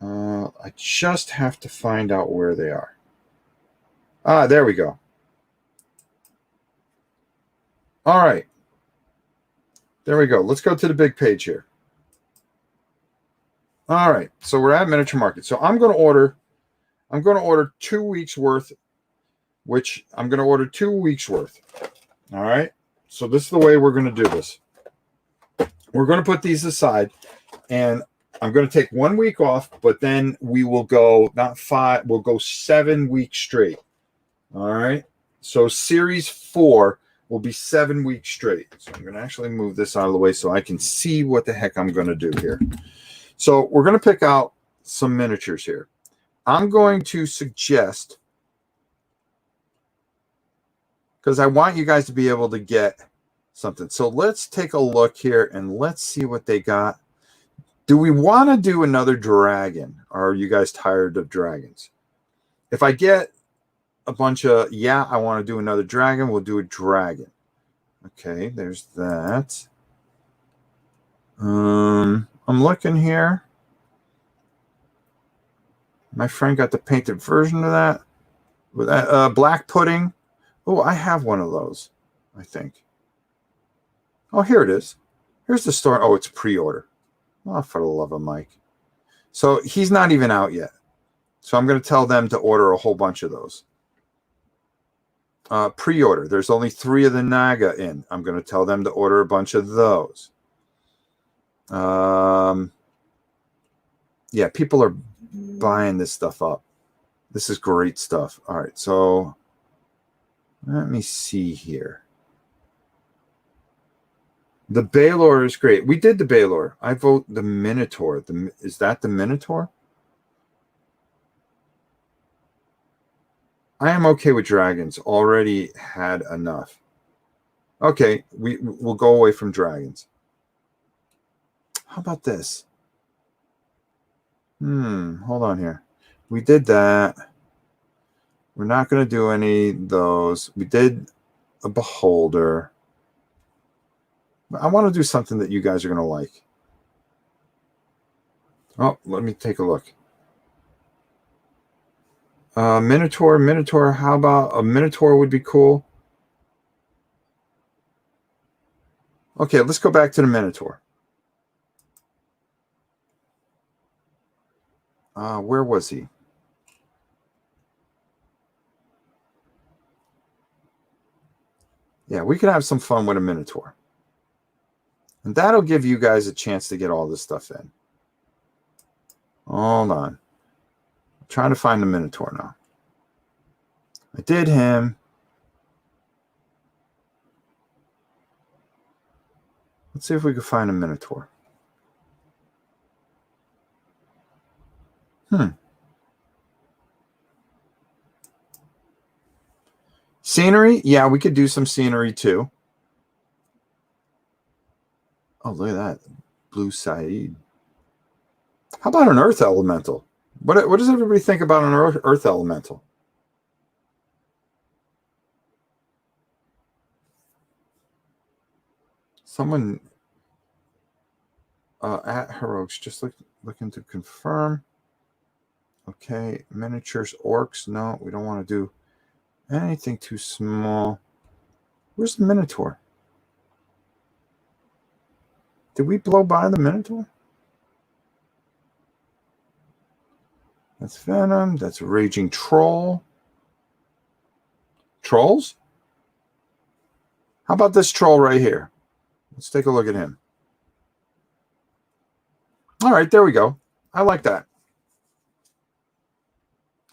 I just have to find out where they are. There we go. All right. There we go. Let's go to the big page here. All right. So we're at Miniature Market. So I'm going to order 2 weeks worth, which I'm going to order 2 weeks worth. All right. So this is the way we're going to do this. We're going to put these aside, and I'm going to take 1 week off, but then we will go not 5, we'll go 7 weeks straight. All right. So series 4 will be 7 weeks straight. So I'm going to actually move this out of the way so I can see what the heck I'm going to do here. So we're going to pick out some miniatures here. I'm going to suggest, because I want you guys to be able to get something. So let's take a look here and let's see what they got. Do we want to do another dragon? Or are you guys tired of dragons? If I get a bunch of, yeah, I want to do another dragon, we'll do a dragon. Okay, there's that. I'm looking here. My friend got the painted version of that. With that black pudding. Oh, I have one of those, I think. Oh, here it is. Here's the store. Oh, it's pre-order. Oh, for the love of Mike. So he's not even out yet. So I'm going to tell them to order a whole bunch of those. Pre-order. There's only 3 of the Naga in. I'm going to tell them to order a bunch of those. Yeah, people are buying this stuff up. This is great stuff. All right, so let me see here. The Baylor is great. We did the Baylor. I vote the Minotaur. Is that the Minotaur? I am okay with dragons. Already had enough. Okay, we'll go away from dragons. How about this? Hold on here. We did that. We're not going to do any of those. We did a Beholder. I want to do something that you guys are going to like. Oh, let me take a look. Minotaur. How about a Minotaur would be cool? Okay, let's go back to the Minotaur. Where was he? Yeah, we could have some fun with a Minotaur. And that'll give you guys a chance to get all this stuff in. Hold on. I'm trying to find the Minotaur now. I did him. Let's see if we can find a Minotaur. Scenery? Yeah, we could do some scenery too. Oh, look at that. Blue Saeed. How about an Earth Elemental? What does everybody think about an Earth Elemental? Someone at Heroics just looking to confirm. Okay, miniatures, orcs. No, we don't want to do anything too small. Where's the Minotaur? Did we blow by the Minotaur? That's Venom. That's Raging Troll. Trolls? How about this troll right here? Let's take a look at him. All right, there we go. I like that.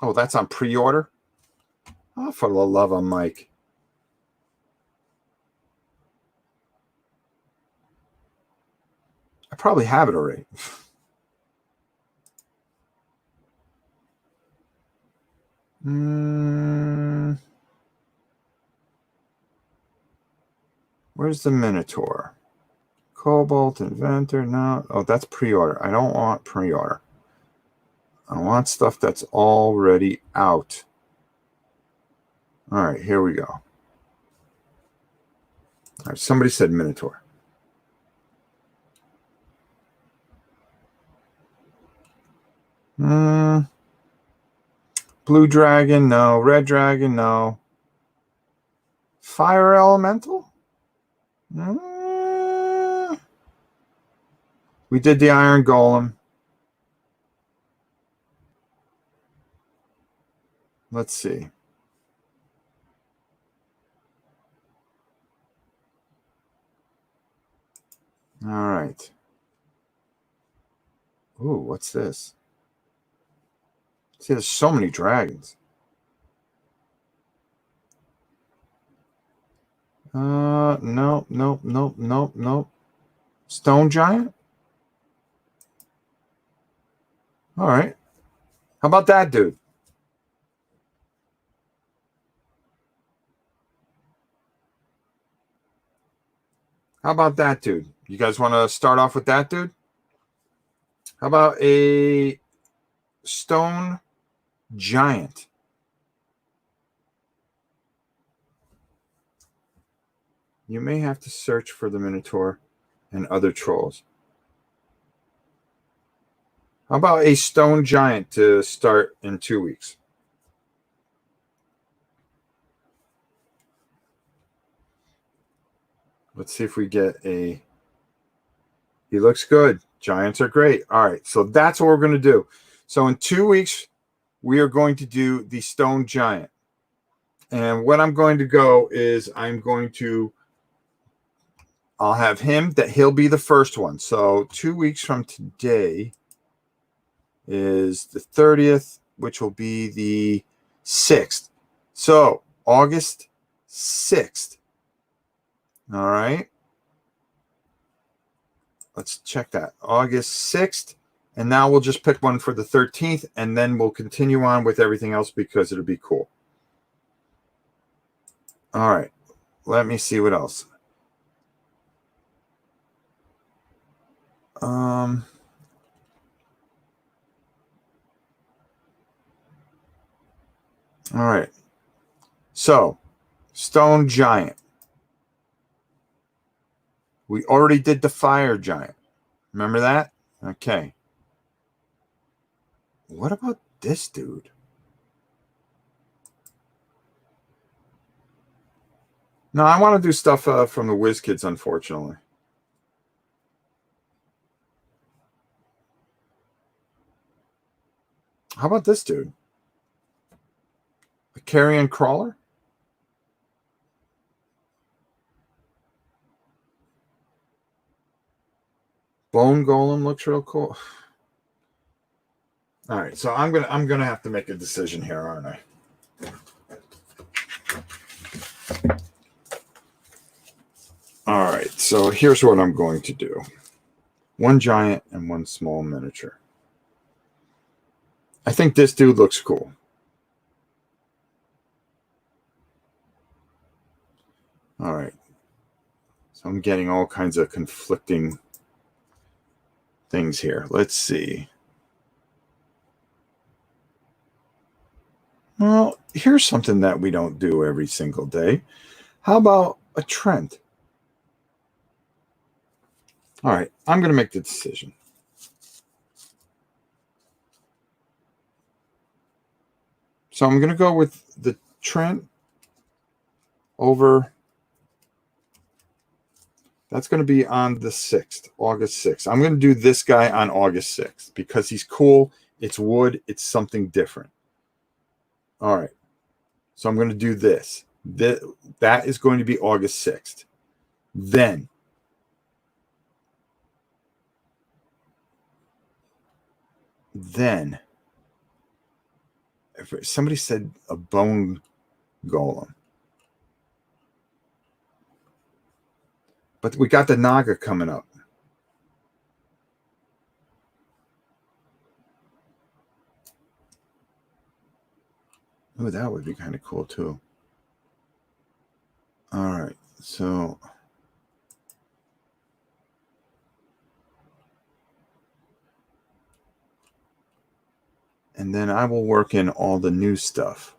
Oh, that's on pre-order? Oh, for the love of Mike. I probably have it already. Where's the Minotaur? Cobalt, Inventor, no. Oh, that's pre-order. I don't want pre-order. I want stuff that's already out. All right, here we go. All right, somebody said Minotaur. Blue Dragon, no. Red Dragon, no. Fire Elemental? We did the Iron Golem. Let's see. All right. Ooh, what's this? See, there's so many dragons. Nope. Stone Giant? All right. How about that dude? How about that dude? You guys want to start off with that dude? How about a Stone Giant? You may have to search for the Minotaur and other trolls. How about a Stone Giant to start in 2 weeks? Let's see if we get a... He looks good. Giants are great. All right, so that's what we're going to do. So in 2 weeks, we are going to do the Stone Giant. And what I'm going to go is I'll have him, that he'll be the first one. So 2 weeks from today is the 30th, which will be the 6th. So August 6th. All right. Let's check that. August 6th. And now we'll just pick one for the 13th, and then we'll continue on with everything else because it'll be cool. All right. Let me see what else. All right. So, Stone Giant. We already did the Fire Giant. Remember that? Okay. What about this dude? No, I want to do stuff from the Wizkids, unfortunately. How about this dude? A carrion crawler? Bone golem looks real cool. All right, so I'm gonna have to make a decision here, aren't I? All right, so here's what I'm going to do. One giant and one small miniature. I think this dude looks cool. All right. So I'm getting all kinds of conflicting things here. Let's see. Well, here's something that we don't do every single day. How about a trend? All right, I'm going to make the decision. So I'm going to go with the Trent over. That's going to be on the 6th, August 6th. I'm going to do this guy on August 6th because he's cool. It's wood. It's something different. All right. So I'm going to do this. That is going to be August 6th. Then if somebody said a bone golem. But we got the Naga coming up. Oh, that would be kind of cool too. All right, so and then I will work in all the new stuff.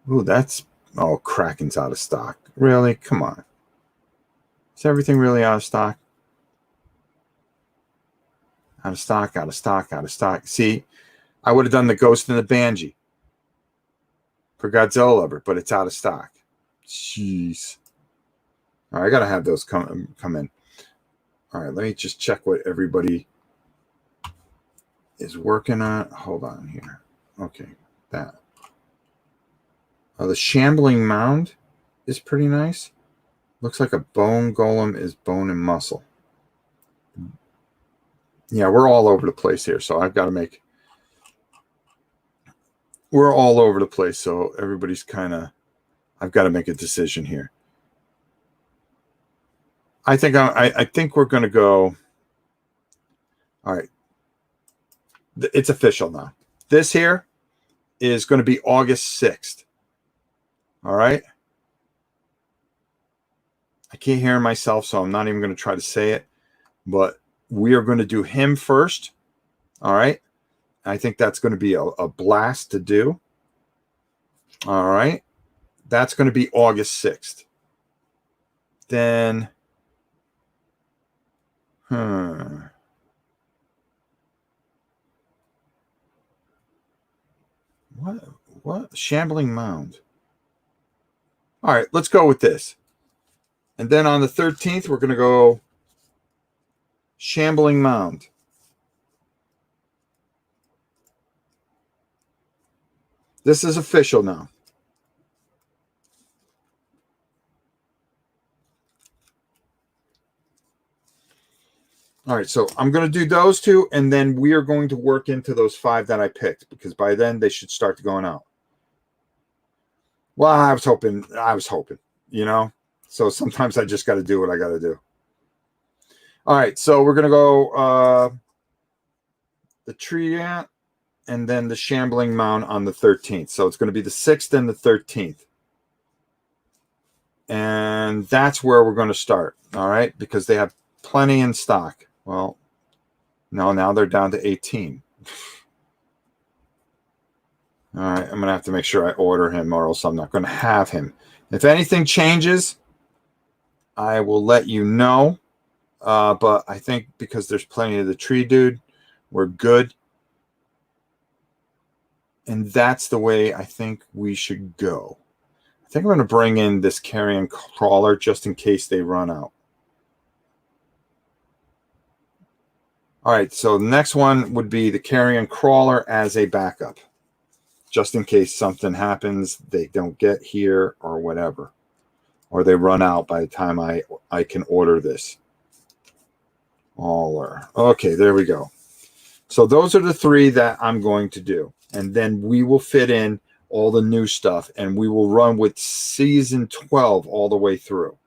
Ooh, Kraken's out of stock. Really? Come on. Is everything really out of stock? Out of stock, out of stock, out of stock. See, I would have done the Ghost and the Banshee for Godzilla Lover, but it's out of stock. Jeez. All right, I got to have those come in. All right, let me just check what everybody is working on. Hold on here. Okay, that. Oh, the Shambling Mound is pretty nice. Looks like a bone golem is bone and muscle. Yeah, we're all over the place here, so I've got to make... We're all over the place, so everybody's kind of... I've got to make a decision here. I think we're going to go... All right. It's official now. This here is going to be August 6th. All right. I can't hear myself, so I'm not even going to try to say it. But we are going to do him first. All right. I think that's going to be a blast to do. All right. That's going to be August 6th. Then... What? Shambling Mound. All right, let's go with this. And then on the 13th, we're going to go Shambling Mound. This is official now. All right, so I'm going to do those two, and then we are going to work into those 5 that I picked, because by then they should start going out. Well, I was hoping, you know. So sometimes I just got to do what I got to do. All right, so we're going to go the Tree Ant and then the Shambling Mound on the 13th. So it's going to be the 6th and the 13th. And that's where we're going to start, all right, because they have plenty in stock. Well, no, now they're down to 18. All right, I'm going to have to make sure I order him, or else I'm not going to have him. If anything changes, I will let you know. But I think because there's plenty of the tree dude, we're good. And that's the way I think we should go. I think I'm going to bring in this carrion crawler just in case they run out. All right, so the next one would be the carrion crawler as a backup, just in case something happens, they don't get here or whatever, or they run out by the time I can order this. Okay, there we go. So those are the three that I'm going to do. And then we will fit in all the new stuff, and we will run with season 12 all the way through.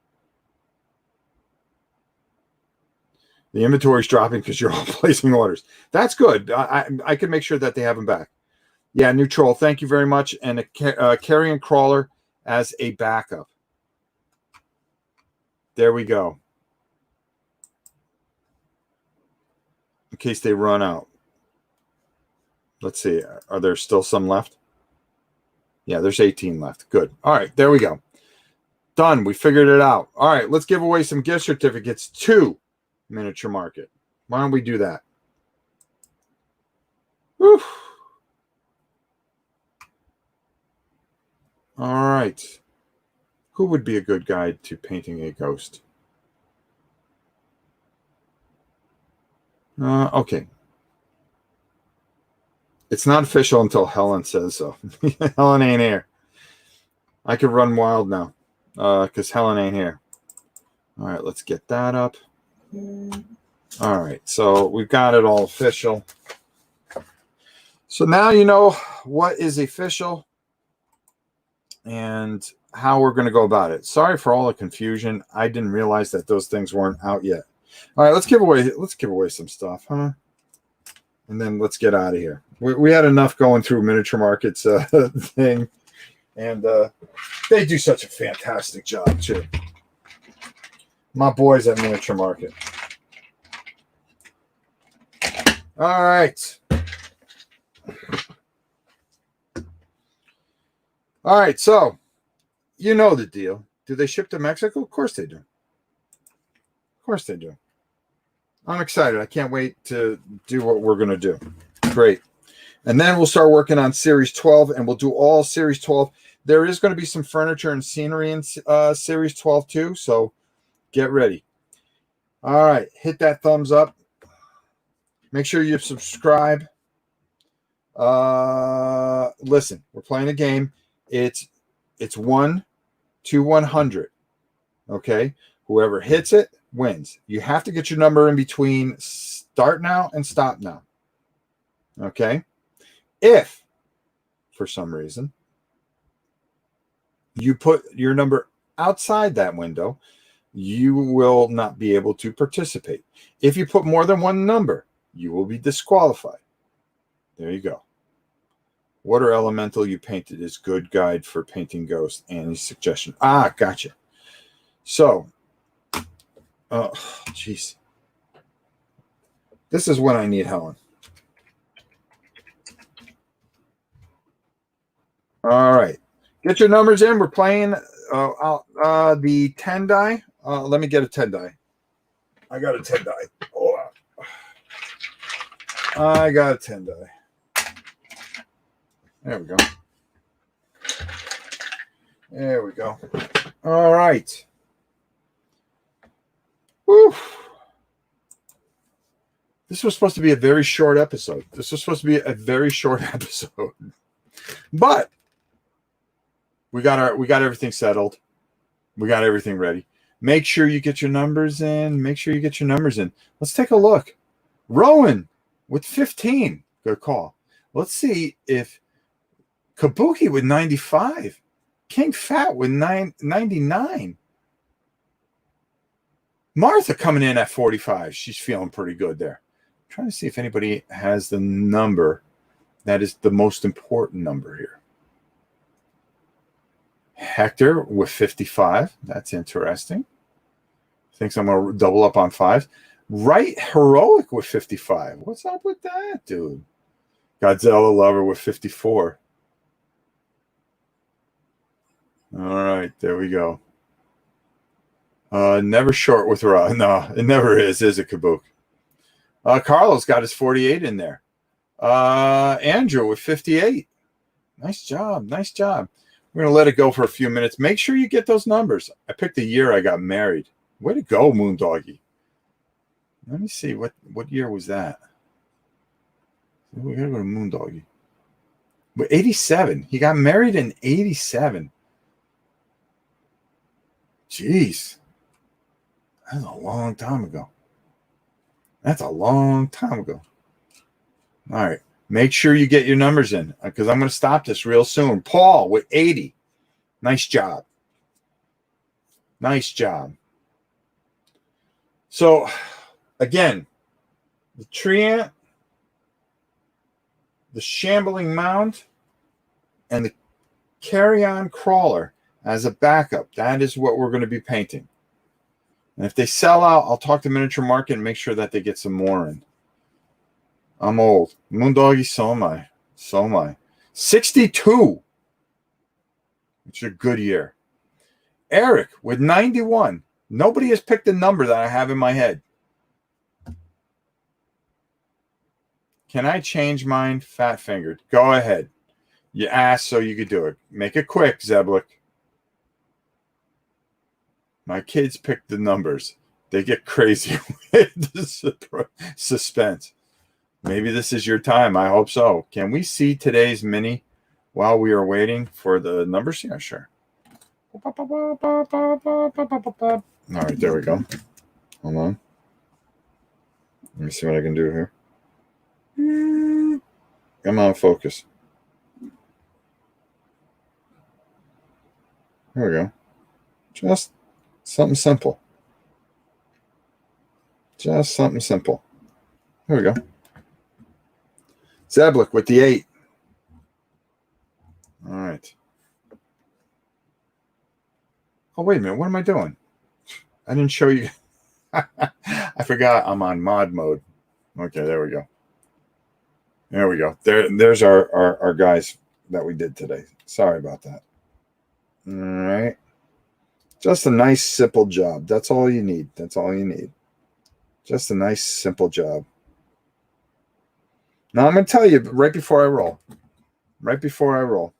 The inventory is dropping because you're all placing orders. That's good. I can make sure that they have them back. Yeah, new troll. Thank you very much. And a carrion crawler as a backup. There we go. In case they run out. Let's see. Are there still some left? Yeah, there's 18 left. Good. All right, there we go. Done. We figured it out. All right, let's give away some gift certificates to Miniature Market. Why don't we do that? Whew. All right. Who would be a good guide to painting a ghost? Okay. It's not official until Helen says so. Helen ain't here. I could run wild now because Helen ain't here. All right, let's get that up. All right, so we've got it all official. So now you know what is official and how we're going to go about it. Sorry for all the confusion. I didn't realize that those things weren't out yet. All right, let's give away some stuff, huh? And then let's get out of here. We had enough going through Miniature Market's thing, and they do such a fantastic job too. My boys at Miniature Market. All right. All right, so you know the deal. Do they ship to Mexico? Of course they do. Of course they do. I'm excited. I can't wait to do what we're going to do. Great. And then we'll start working on Series 12, and we'll do all Series 12. There is going to be some furniture and scenery in Series 12 too, so get ready. All right, hit that thumbs up. Make sure you subscribe. Listen, we're playing a game. It's 1 to 100. Okay? Whoever hits it wins. You have to get your number in between start now and stop now. Okay? If, for some reason, you put your number outside that window, you will not be able to participate. If you put more than one number, you will be disqualified. There you go. Water elemental you painted is good guide for painting ghosts. Any suggestion? Gotcha. So, oh, jeez. This is when I need Helen. All right. Get your numbers in. We're playing the 10 die. Let me get a 10 die. I got a 10 die. Hold on. I got a 10 die. There we go. There we go. All right. Whew. This was supposed to be a very short episode. But we got everything settled. We got everything ready. Make sure you get your numbers in. Let's take a look. Rowan with 15. Good call. Let's see if Kabuki with 95. King Fat with 99. Martha coming in at 45. She's feeling pretty good there. I'm trying to see if anybody has the number that is the most important number here. Hector with 55. That's interesting. Thinks I'm going to double up on 5. Right Heroic with 55. What's up with that, dude? Godzilla Lover with 54. All right, there we go. Never short with Raw. No, it never is it, Kabuk? Carlos got his 48 in there. Andrew with 58. Nice job. We're going to let it go for a few minutes. Make sure you get those numbers. I picked the year I got married. Way to go, Moondoggy. Let me see. What year was that? We gotta go to Moondoggy. But 87. He got married in 87. Jeez. That's a long time ago. That's a long time ago. All right. Make sure you get your numbers in because I'm going to stop this real soon. Paul with 80. Nice job. Nice job. So, again, the treant, the shambling mound, and the carry-on crawler as a backup. That is what we're going to be painting. And if they sell out, I'll talk to Miniature Market and make sure that they get some more in. I'm old. Moondoggy, so am I. So am I. 62. It's a good year. Eric with 91. Nobody has picked the number that I have in my head. Can I change mine? Fat fingered. Go ahead. You asked, so you could do it. Make it quick, Zeblik. My kids pick the numbers. They get crazy with the suspense. Maybe this is your time. I hope so. Can we see today's mini while we are waiting for the numbers? Yeah, sure. All right, there we go. Hold on. Let me see what I can do here. Come on, focus. There we go. Just something simple. Just something simple. There we go. Zeblik with the 8. All right. Oh, wait a minute. What am I doing? I didn't show you. I forgot I'm on mod mode. Okay, there we go. There we go. There's our guys that we did today. Sorry about that. All right. Just a nice, simple job. That's all you need. That's all you need. Just a nice, simple job. Now, I'm going to tell you right before I roll. Right before I roll.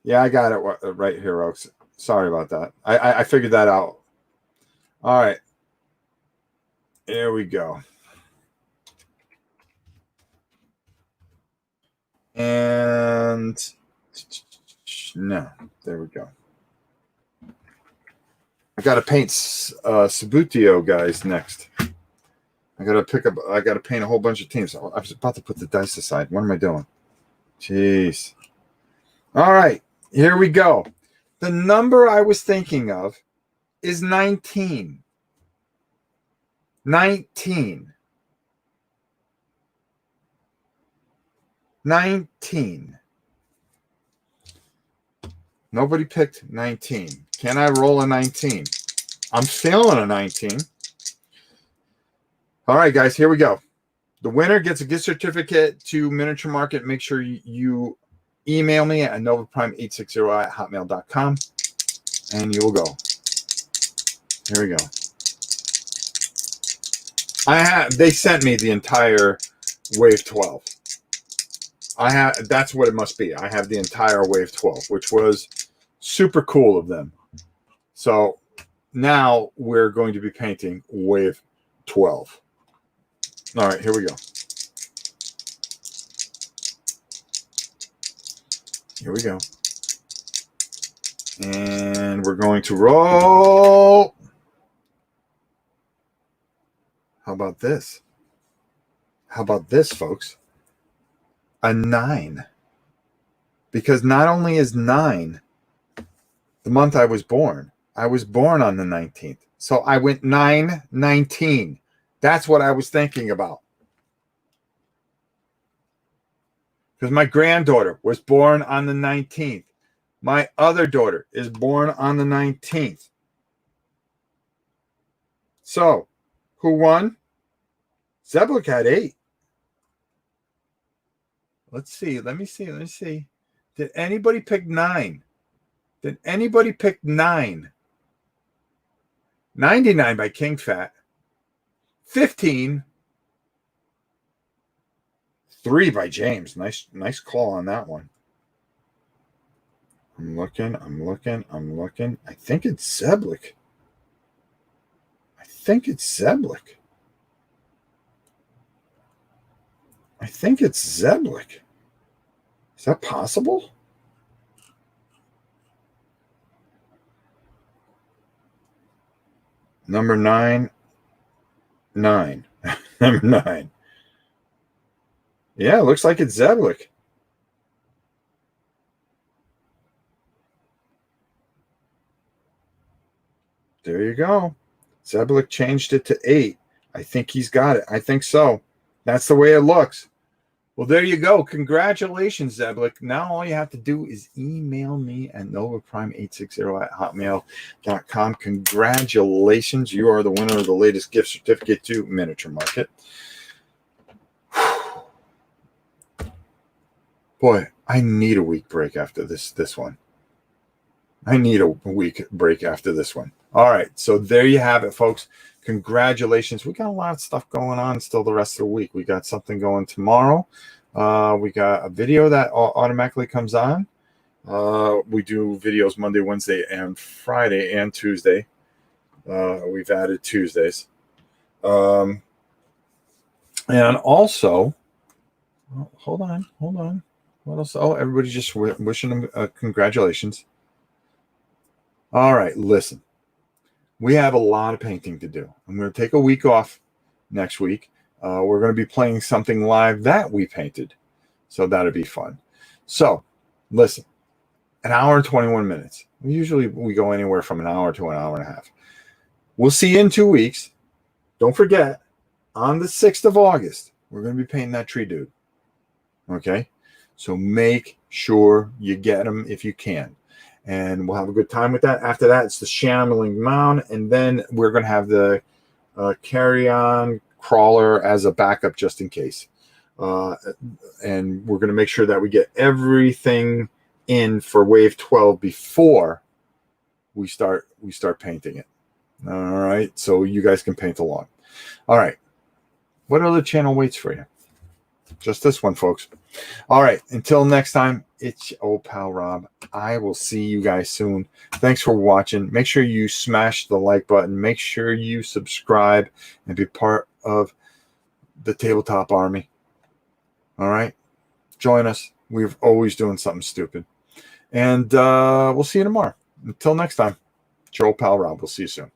Yeah, I got it right here, Oaks. Sorry about that. I figured that out. All right. Here we go. And no, there we go. I got to paint Sabutio guys next. I got to paint a whole bunch of teams. I was about to put the dice aside. What am I doing? Jeez. All right, here we go. The number I was thinking of is 19. 19. 19. Nobody picked 19. Can I roll a 19? I'm feeling a 19. All right, guys, here we go. The winner gets a gift certificate to Miniature Market. Make sure you email me at novaprime860@hotmail.com, and you will go. Here we go. They sent me the entire Wave 12. That's what it must be. I have the entire Wave 12, which was super cool of them. So now we're going to be painting Wave 12. All right, here we go. Here we go. And we're going to roll. How about this? How about this, folks? A 9. Because not only is 9 the month I was born on the 19th. So I went 9-19. That's what I was thinking about. Because my granddaughter was born on the 19th. My other daughter is born on the 19th. So, who won? Zeblik had 8. Let's see. Let me see. Did anybody pick 9? Did anybody pick 9? 99 by King Fat. 15. 3 by James. Nice call on that one. I'm looking. I think it's Zeblik. think it's Zeblik. I think it's Zeblik. Is that possible? Number 9. Number 9. Yeah, it looks like it's Zeblik. There you go. Zeblik changed it to 8. I think he's got it. I think so. That's the way it looks. Well, there you go. Congratulations, Zeblik. Now all you have to do is email me at novaprime860@hotmail.com. Congratulations. You are the winner of the latest gift certificate to Miniature Market. Boy, I need a week break after this one. I need a week break after this one. All right, so there you have it, folks. Congratulations. We got a lot of stuff going on still the rest of the week. We got something going tomorrow. We got a video that automatically comes on. We do videos Monday, Wednesday, and Friday, and Tuesday. We've added Tuesdays. And also, hold on. What else? Oh, everybody's just wishing them congratulations. All right, listen. We have a lot of painting to do. I'm going to take a week off next week. We're going to be playing something live that we painted. So that'll be fun. So, listen. An hour and 21 minutes. Usually we go anywhere from an hour to an hour and a half. We'll see you in 2 weeks. Don't forget, on the 6th of August, we're going to be painting that tree dude. Okay? So make sure you get them if you can. And we'll have a good time with that. After that, it's the Shambling Mound. And then we're going to have the carry-on crawler as a backup just in case. And we're going to make sure that we get everything in for wave 12 before we start painting it. All right. So you guys can paint along. All right. What other channel waits for you? Just this one, folks. All right. Until next time, it's your old pal Rob. I will see you guys soon. Thanks for watching. Make sure you smash the like button. Make sure you subscribe and be part of the Tabletop Army. All right. Join us. We're always doing something stupid. And we'll see you tomorrow. Until next time, it's your old pal Rob. We'll see you soon.